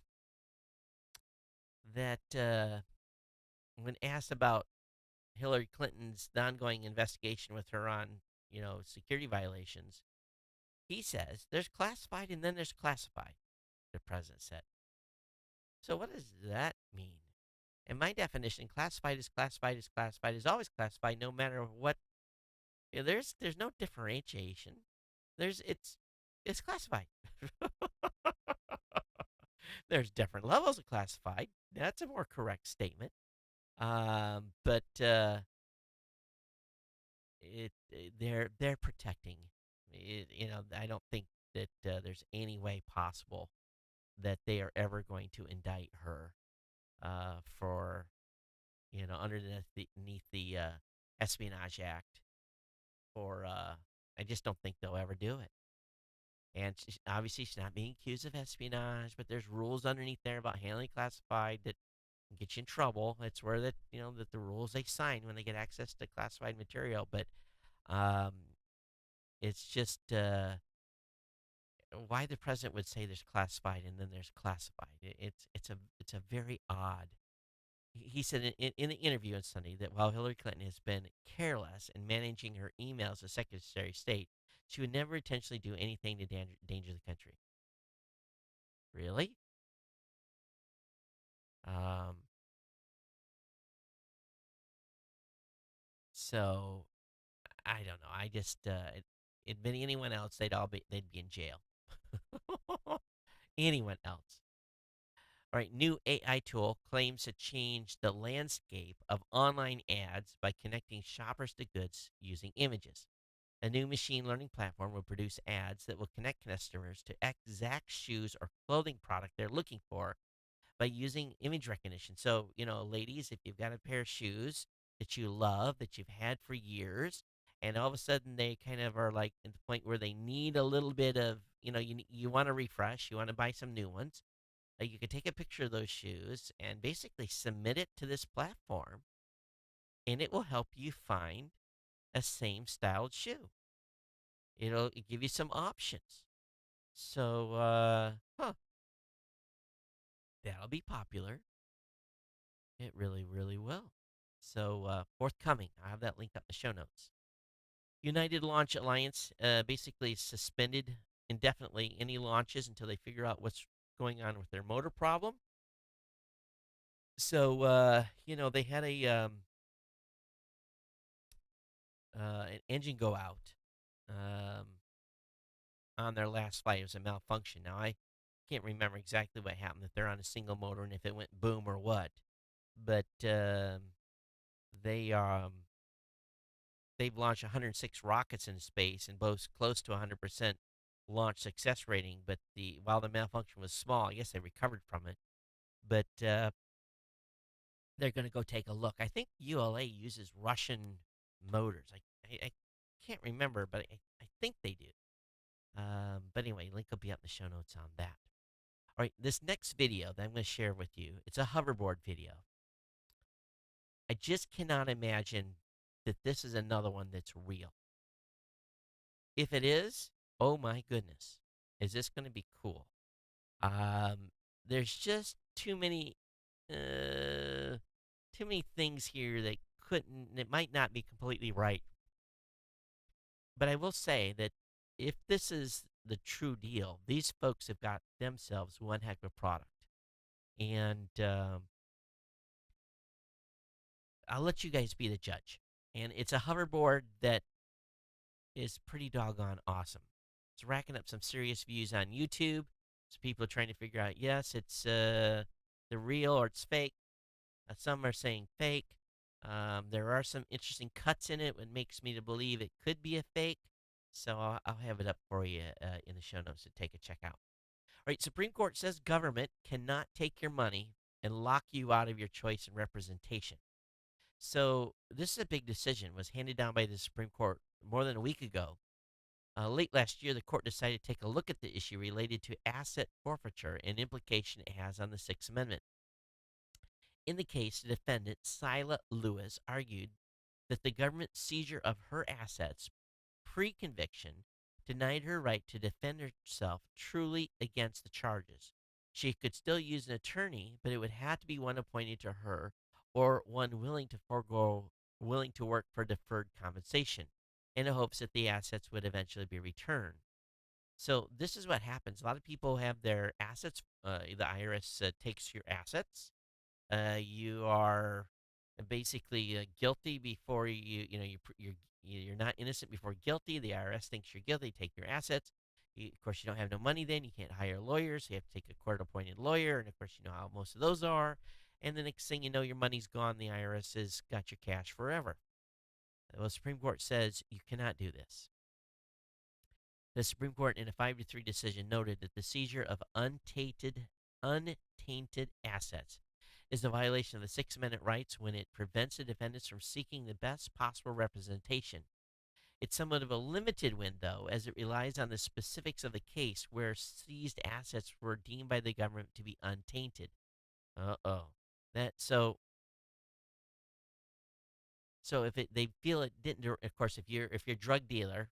that when asked about Hillary Clinton's ongoing investigation with her on, security violations, he says there's classified and then there's classified, the president said. So what does that mean? In my definition, classified is classified is classified is always classified no matter what. There's no differentiation. It's classified. There's different levels of classified. That's a more correct statement. But they're protecting. I don't think that there's any way possible that they are ever going to indict her for underneath the Espionage Act. Or I just don't think they'll ever do it. And obviously, she's not being accused of espionage, but there's rules underneath there about handling classified that can get you in trouble. It's where that the rules they sign when they get access to classified material. But um, it's just why the president would say there's classified and then there's classified. It's a very odd. He said in the interview on Sunday that while Hillary Clinton has been careless in managing her emails as Secretary of State, she would never intentionally do anything to danger the country. Really? Um, so I don't know. I just admitting anyone else, they'd be in jail. Anyone else. All right, new AI tool claims to change the landscape of online ads by connecting shoppers to goods using images. A new machine learning platform will produce ads that will connect customers to exact shoes or clothing product they're looking for by using image recognition. So, ladies, if you've got a pair of shoes that you love, that you've had for years, and all of a sudden they kind of are like at the point where they need a little bit of, you want to refresh, you want to buy some new ones, you can take a picture of those shoes and basically submit it to this platform, and it will help you find a same styled shoe. It'll give you some options. So, that'll be popular. It really, really will. So, forthcoming. I have that link up in the show notes. United Launch Alliance basically suspended indefinitely any launches until they figure out what's going on with their motor problem. So, they had an engine go out on their last flight. It was a malfunction. Now, I can't remember exactly what happened, if they're on a single motor and if it went boom or what. But they they've launched 106 rockets into space and boast close to 100% launch success rating. But while the malfunction was small, I guess they recovered from it. But they're going to go take a look. I think ULA uses Russian motors. I can't remember, but I think they do. But anyway, link will be up in the show notes on that. All right, this next video that I'm going to share with you, it's a hoverboard video. I just cannot imagine that this is another one that's real. If it is, oh my goodness, is this going to be cool? There's just too many things here that might not be completely right. But I will say that if this is the true deal, these folks have got themselves one heck of a product. And I'll let you guys be the judge. And it's a hoverboard that is pretty doggone awesome. It's racking up some serious views on YouTube. So people are trying to figure out, yes, it's the real or it's fake. Some are saying fake. There are some interesting cuts in it, which makes me to believe it could be a fake. So I'll have it up for you in the show notes to take a check out. All right, Supreme Court says government cannot take your money and lock you out of your choice and representation. So this is a big decision. It was handed down by the Supreme Court more than a week ago. Late last year, the court decided to take a look at the issue related to asset forfeiture and implication it has on the Sixth Amendment. In the case, the defendant, Sila Lewis, argued that the government's seizure of her assets pre-conviction denied her right to defend herself truly against the charges. She could still use an attorney, but it would have to be one appointed to her or one willing to work for deferred compensation in the hopes that the assets would eventually be returned. So this is what happens. A lot of people have their assets. The IRS takes your assets. You are basically guilty before you're not innocent before guilty. The IRS thinks you're guilty. Take your assets. Of course, you don't have no money then. You can't hire lawyers. So you have to take a court-appointed lawyer. And, of course, you know how most of those are. And the next thing you know, your money's gone. The IRS has got your cash forever. The Supreme Court says you cannot do this. The Supreme Court, in a 5-3 decision, noted that the seizure of untainted assets is a violation of the Sixth Amendment rights when it prevents the defendants from seeking the best possible representation. It's somewhat of a limited win, though, as it relies on the specifics of the case where seized assets were deemed by the government to be untainted. So if they feel it didn't, of course, if you're a drug dealer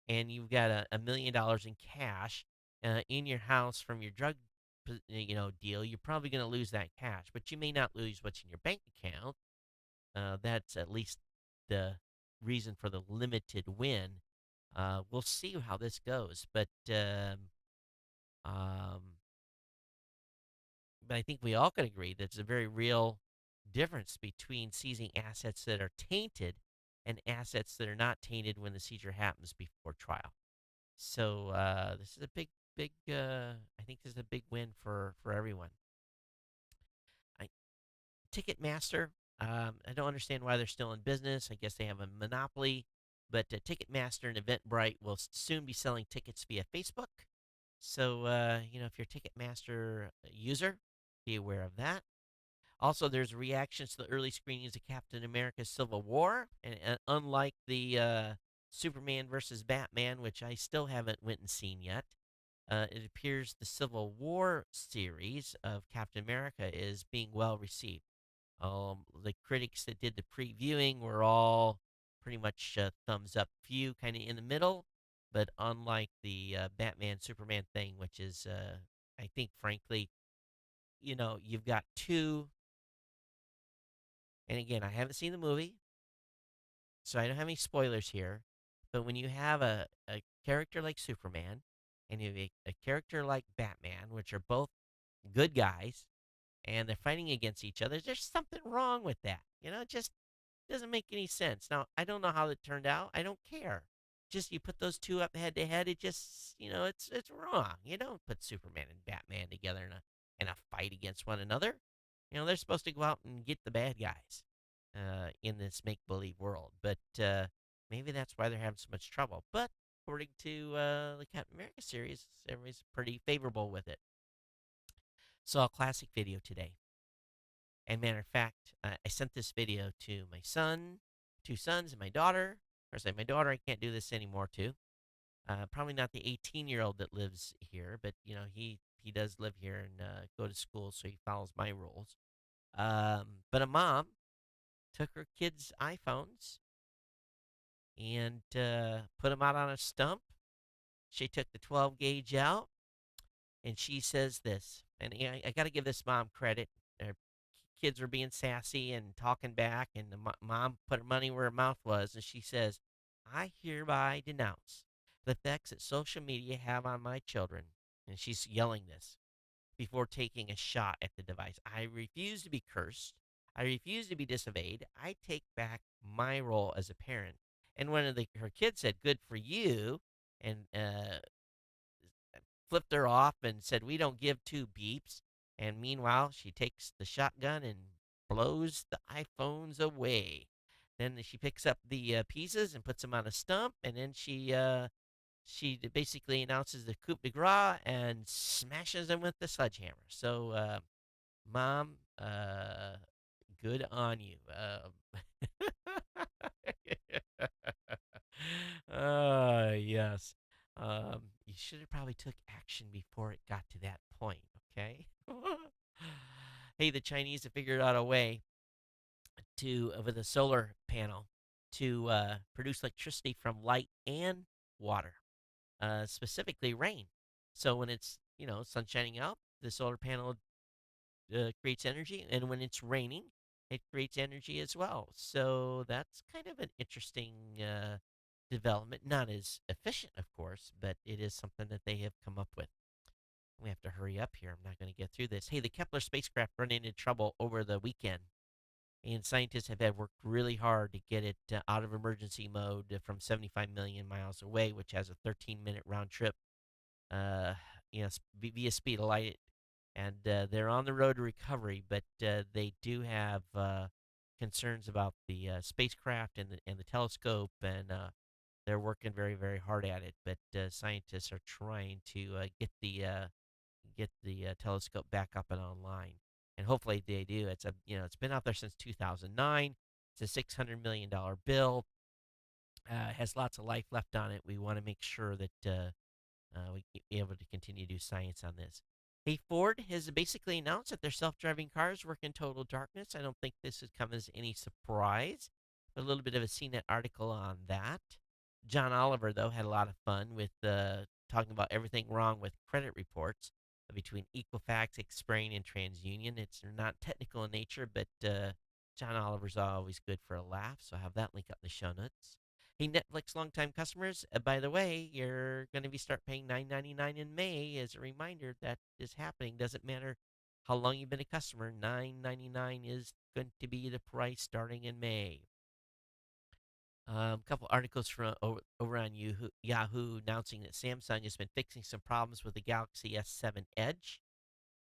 and you've got $1 million in cash in your house from your drug deal, you're probably going to lose that cash, but you may not lose what's in your bank account. That's at least the reason for the limited win. We'll see how this goes, but I think we all can agree that it's a very real difference between seizing assets that are tainted and assets that are not tainted when the seizure happens before trial. So this is a big, I think this is a big win for everyone. Ticketmaster, I don't understand why they're still in business. I guess they have a monopoly, but Ticketmaster and Eventbrite will soon be selling tickets via Facebook. So, if you're a Ticketmaster user, be aware of that. Also, there's reactions to the early screenings of Captain America Civil War, and unlike the Superman versus Batman, which I still haven't went and seen yet, it appears the Civil War series of Captain America is being well received. The critics that did the previewing were all pretty much thumbs up, few kind of in the middle, but unlike the Batman Superman thing, which is, I think, frankly, you've got two. And again, I haven't seen the movie, so I don't have any spoilers here. But when you have a character like Superman and you have a character like Batman, which are both good guys, and they're fighting against each other, there's something wrong with that. It just doesn't make any sense. Now, I don't know how it turned out. I don't care. Just you put those two up head to head, it just, it's wrong. You don't put Superman and Batman together in a fight against one another. They're supposed to go out and get the bad guys in this make-believe world. But Maybe that's why they're having so much trouble. But according to the Captain America series, everybody's pretty favorable with it. Saw a classic video today. And matter of fact, I sent this video to my son, two sons, and my daughter. Of course, my daughter, I can't do this anymore to. Probably not the 18-year-old that lives here, but he does live here and go to school, so he follows my rules. But a mom took her kids' iPhones and put them out on a stump. She took the 12 gauge out, and she says this, and I got to give this mom credit. Her kids were being sassy and talking back, and the mom put her money where her mouth was, and she says, "I hereby denounce the effects that social media have on my children." And she's yelling this before taking a shot at the device. "I refuse to be cursed. I refuse to be disobeyed. I take back my role as a parent." And one of her kids said, "Good for you," and flipped her off and said, "We don't give two beeps." And meanwhile, she takes the shotgun and blows the iPhones away. Then she picks up the pieces and puts them on a stump, and then she basically announces the coup de grace and smashes them with the sledgehammer. So, Mom, good on you. Yes. You should have probably took action before it got to that point, okay? Hey, the Chinese have figured out a way with a solar panel, to produce electricity from light and water, specifically rain. So when it's, sun shining out, the solar panel creates energy, and when it's raining, it creates energy as well. So that's kind of an interesting development. Not as efficient, of course, but it is something that they have come up with. We have to hurry up here. I'm not going to get through this. Hey, the Kepler spacecraft ran into trouble over the weekend, and scientists have had worked really hard to get it out of emergency mode from 75 million miles away, which has a 13-minute round trip, uh, via speed of light, and they're on the road to recovery. But they do have concerns about the spacecraft and the telescope, and they're working very, very hard at it. But scientists are trying to get the telescope back up and online, and hopefully they do. It's been out there since 2009. It's a $600 million bill. Has lots of life left on it. We want to make sure that we be able to continue to do science on this. Hey, Ford has basically announced that their self-driving cars work in total darkness. I don't think this has come as any surprise. A little bit of a CNET article on that. John Oliver, though, had a lot of fun with talking about everything wrong with credit reports between Equifax, Experian, and TransUnion. It's not technical in nature, but John Oliver's always good for a laugh, so I'll have that link up in the show notes. Hey, Netflix longtime customers, by the way, you're going to start paying $9.99 in May. As a reminder, that is happening. Doesn't matter how long you've been a customer, $9.99 is going to be the price starting in May. A couple articles from over on Yahoo announcing that Samsung has been fixing some problems with the Galaxy S7 Edge.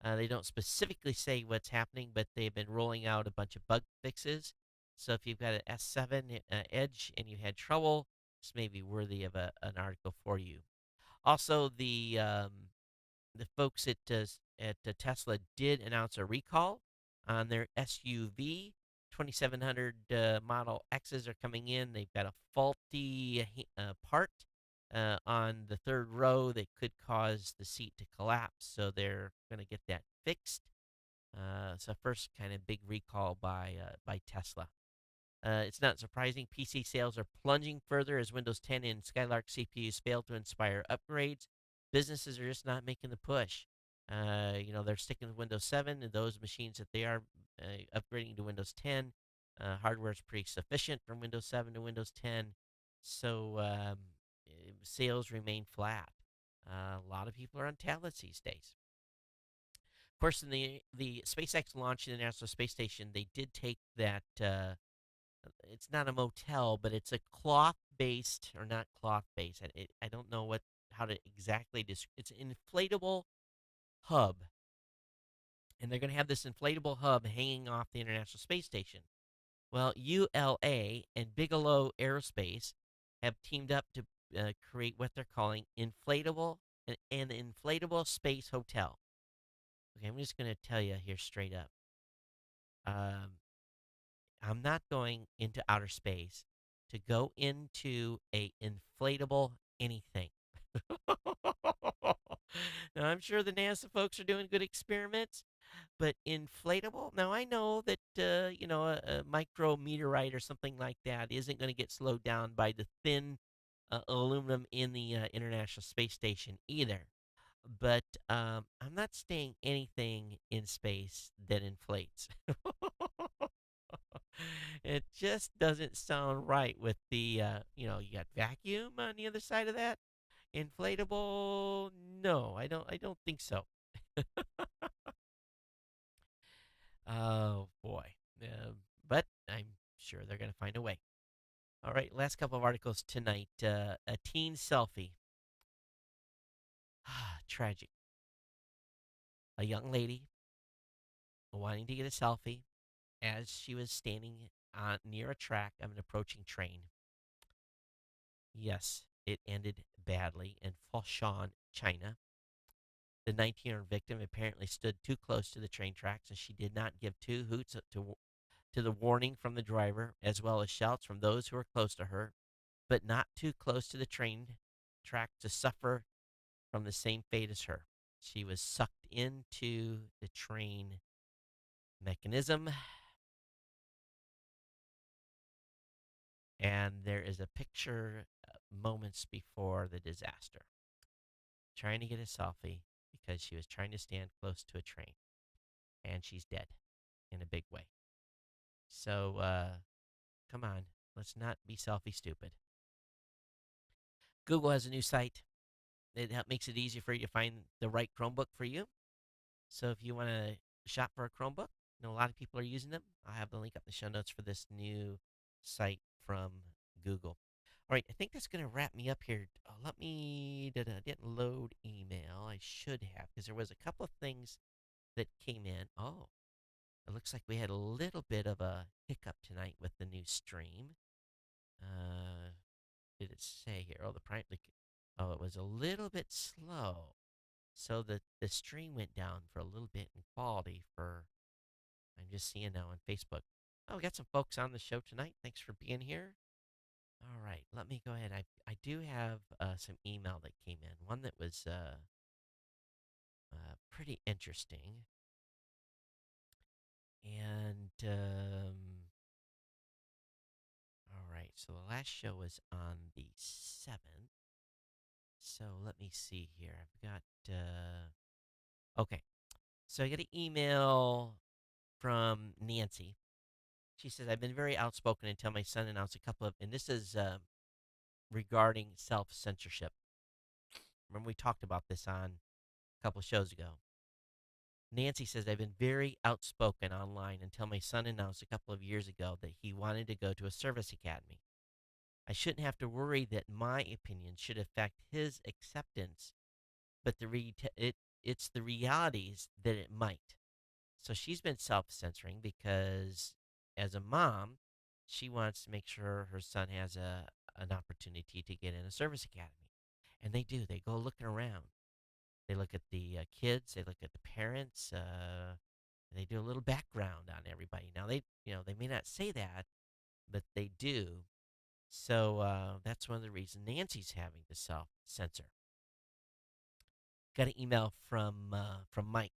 They don't specifically say what's happening, but they've been rolling out a bunch of bug fixes. So if you've got an S7 Edge and you had trouble, this may be worthy of an article for you. Also, the folks at Tesla did announce a recall on their SUV. 2700 Model X's are coming in. They've got a faulty part on the third row that could cause the seat to collapse. So they're going to get that fixed. So first kind of big recall by Tesla. It's not surprising PC sales are plunging further as Windows 10 and Skylake CPUs fail to inspire upgrades. Businesses are just not making the push. They're sticking with Windows 7, and those machines that they are upgrading to Windows 10, hardware is pretty sufficient from Windows 7 to Windows 10. So sales remain flat. A lot of people are on tablets these days. Of course, in the SpaceX launch in the International Space Station, they did take that. It's not a motel, but it's a cloth-based, or not cloth-based. I don't know how to exactly describe. It's an inflatable hub, and they're going to have this inflatable hub hanging off the International Space Station. Well, ULA and Bigelow Aerospace have teamed up to create what they're calling an inflatable space hotel. Okay, I'm just going to tell you here straight up. Um, I'm not going into outer space to go into a inflatable anything. Now, I'm sure the NASA folks are doing good experiments, but inflatable. Now, I know that a micrometeorite or something like that isn't going to get slowed down by the thin aluminum in the International Space Station either. But I'm not staying anything in space that inflates. It just doesn't sound right with the, you got vacuum on the other side of that. Inflatable? No, I don't think so. Oh boy. But I'm sure they're going to find a way. All right, last couple of articles tonight. A teen selfie. Tragic. A young lady wanting to get a selfie as she was standing near a track of an approaching train. Yes, it ended badly in Foshan, China. The 19-year-old victim apparently stood too close to the train tracks, and she did not give two hoots to the warning from the driver, as well as shouts from those who were close to her, but not too close to the train track to suffer from the same fate as her. She was sucked into the train mechanism, and there is a picture moments before the disaster, trying to get a selfie because she was trying to stand close to a train, and she's dead in a big way. So, come on, let's not be selfie stupid. Google has a new site that makes it easier for you to find the right Chromebook for you. So if you want to shop for a Chromebook, a lot of people are using them. I'll have the link up in the show notes for this new site from Google. All right, I think that's going to wrap me up here. I didn't load email. I should have, because there was a couple of things that came in. Oh, it looks like we had a little bit of a hiccup tonight with the new stream. Did it say here? Oh, it was a little bit slow. So the stream went down for a little bit in quality for, I'm just seeing now on Facebook. Oh, we got some folks on the show tonight. Thanks for being here. All right, let me go ahead. I do have some email that came in. One that was pretty interesting. And, all right, so the last show was on the 7th. So let me see here. I've got, okay. So I got an email from Nancy. She says, I've been very outspoken until my son announced a couple of, and this is regarding self censorship. Remember, we talked about this on a couple of shows ago. Nancy says, I've been very outspoken online until my son announced a couple of years ago that he wanted to go to a service academy. I shouldn't have to worry that my opinion should affect his acceptance, but it's the realities that it might. So she's been self censoring because, as a mom, she wants to make sure her son has an opportunity to get in a service academy. And they do. They go looking around. They look at the kids. They look at the parents. They do a little background on everybody. Now they may not say that, but they do. So that's one of the reasons Nancy's having to self censor. Got an email from Mike.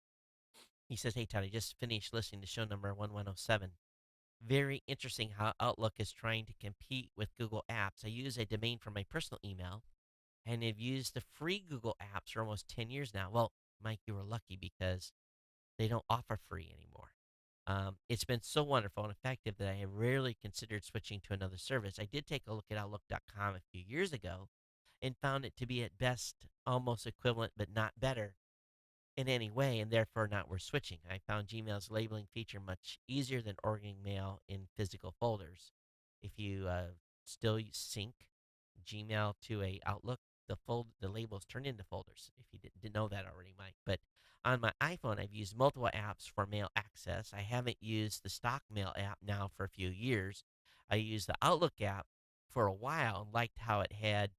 He says, "Hey Todd, I just finished listening to show number 1107. Very interesting how Outlook is trying to compete with Google Apps. I use a domain for my personal email and have used the free Google Apps for almost 10 years now." Well, Mike, you were lucky because they don't offer free anymore. It's been so wonderful and effective that I have rarely considered switching to another service. I did take a look at Outlook.com a few years ago and found it to be at best almost equivalent, but not better in any way, and therefore not worth switching. I found Gmail's labeling feature much easier than organizing mail in physical folders. If you still sync Gmail to a Outlook, the labels turn into folders. If you didn't know that already, Mike. But on my iPhone, I've used multiple apps for mail access. I haven't used the stock mail app now for a few years. I use the Outlook app for a while and liked how it had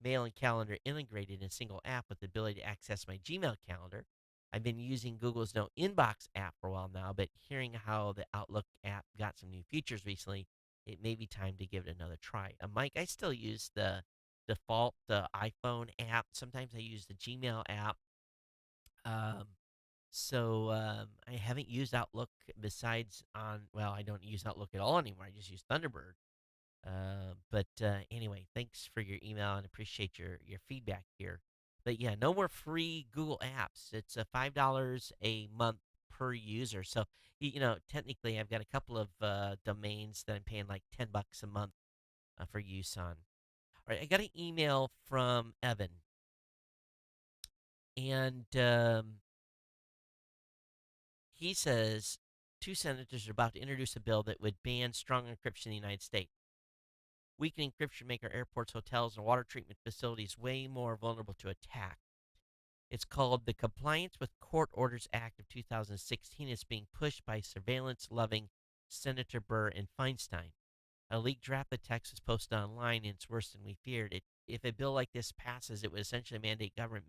mail and calendar integrated in a single app with the ability to access my Gmail calendar. I've been using Google's No Inbox app for a while now, but hearing how the Outlook app got some new features recently, it may be time to give it another try. Mike, I still use the default iPhone app. Sometimes I use the Gmail app. Um, I haven't used Outlook besides well, I don't use Outlook at all anymore. I just use Thunderbird. Anyway, thanks for your email and appreciate your feedback here. But yeah, no more free Google apps. It's $5 a month per user. So technically, I've got a couple of domains that I'm paying like $10 a month for use on. All right, I got an email from Evan, and he says two senators are about to introduce a bill that would ban strong encryption in the United States. Weakening encryption make our airports, hotels, and water treatment facilities way more vulnerable to attack. It's called the Compliance with Court Orders Act of 2016. It's being pushed by surveillance-loving Senator Burr and Feinstein. A leaked draft of the text was posted online, and it's worse than we feared. If a bill like this passes, it would essentially mandate government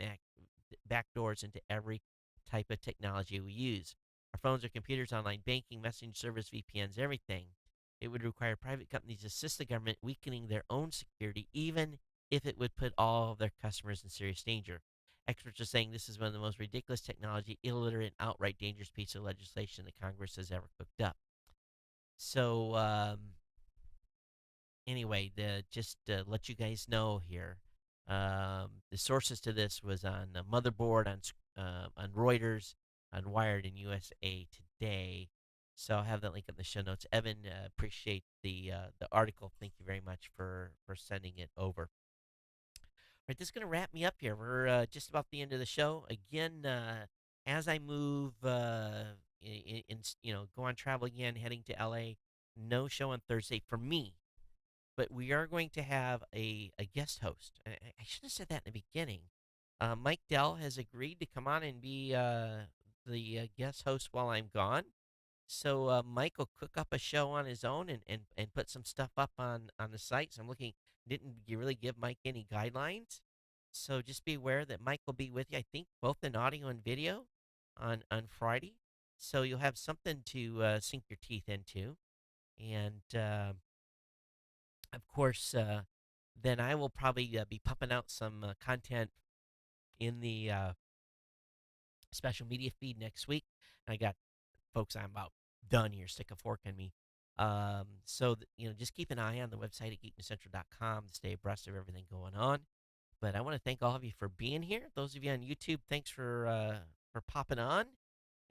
backdoors into every type of technology we use. Our phones, our computers, online banking, messaging service, VPNs, everything. It would require private companies to assist the government, weakening their own security, even if it would put all of their customers in serious danger. Experts are saying this is one of the most ridiculous technology, illiterate, and outright dangerous piece of legislation that Congress has ever cooked up. So, anyway, just to let you guys know here, the sources to this was on Motherboard, on Reuters, on Wired, and USA Today. So I'll have that link in the show notes. Evan, appreciate the article. Thank you very much for sending it over. All right, this is going to wrap me up here. We're just about the end of the show. Again, as I move go on travel again, heading to LA, no show on Thursday for me. But we are going to have a guest host. I should have said that in the beginning. Mike Dell has agreed to come on and be the guest host while I'm gone. So Mike will cook up a show on his own and put some stuff up on the site. So I'm looking, didn't you really give Mike any guidelines? So just be aware that Mike will be with you, I think, both in audio and video on Friday. So you'll have something to sink your teeth into. And, of course, then I will probably be pumping out some content in the special media feed next week. I got folks, I'm about done here. Stick a fork in me. Just keep an eye on the website at geeknewscentral.com to stay abreast of everything going on. But I want to thank all of you for being here. Those of you on YouTube, thanks for popping on.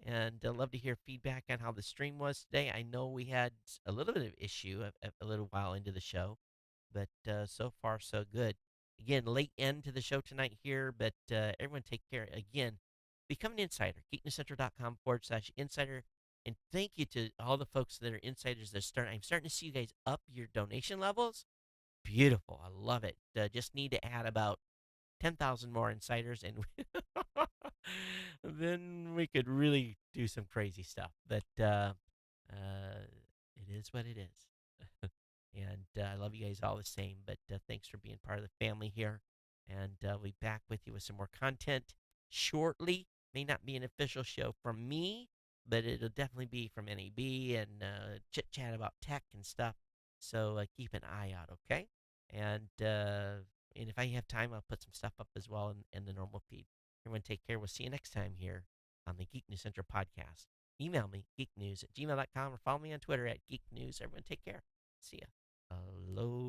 And I'd love to hear feedback on how the stream was today. I know we had a little bit of issue a little while into the show, but so far so good. Again, late end to the show tonight here, but everyone take care. Again, become an insider. geeknewscentral.com/insider. And thank you to all the folks that are insiders I'm starting to see you guys up your donation levels. Beautiful. I love it. Just need to add about 10,000 more insiders, and then we could really do some crazy stuff. But it is what it is. And I love you guys all the same. But thanks for being part of the family here. And we'll be back with you with some more content shortly. May not be an official show from me, but it'll definitely be from NAB and chit-chat about tech and stuff. So keep an eye out, okay? And if I have time, I'll put some stuff up as well in the normal feed. Everyone take care. We'll see you next time here on the Geek News Central podcast. Email me, geeknews@gmail.com, or follow me on Twitter @geeknews. Everyone take care. See ya. Aloha.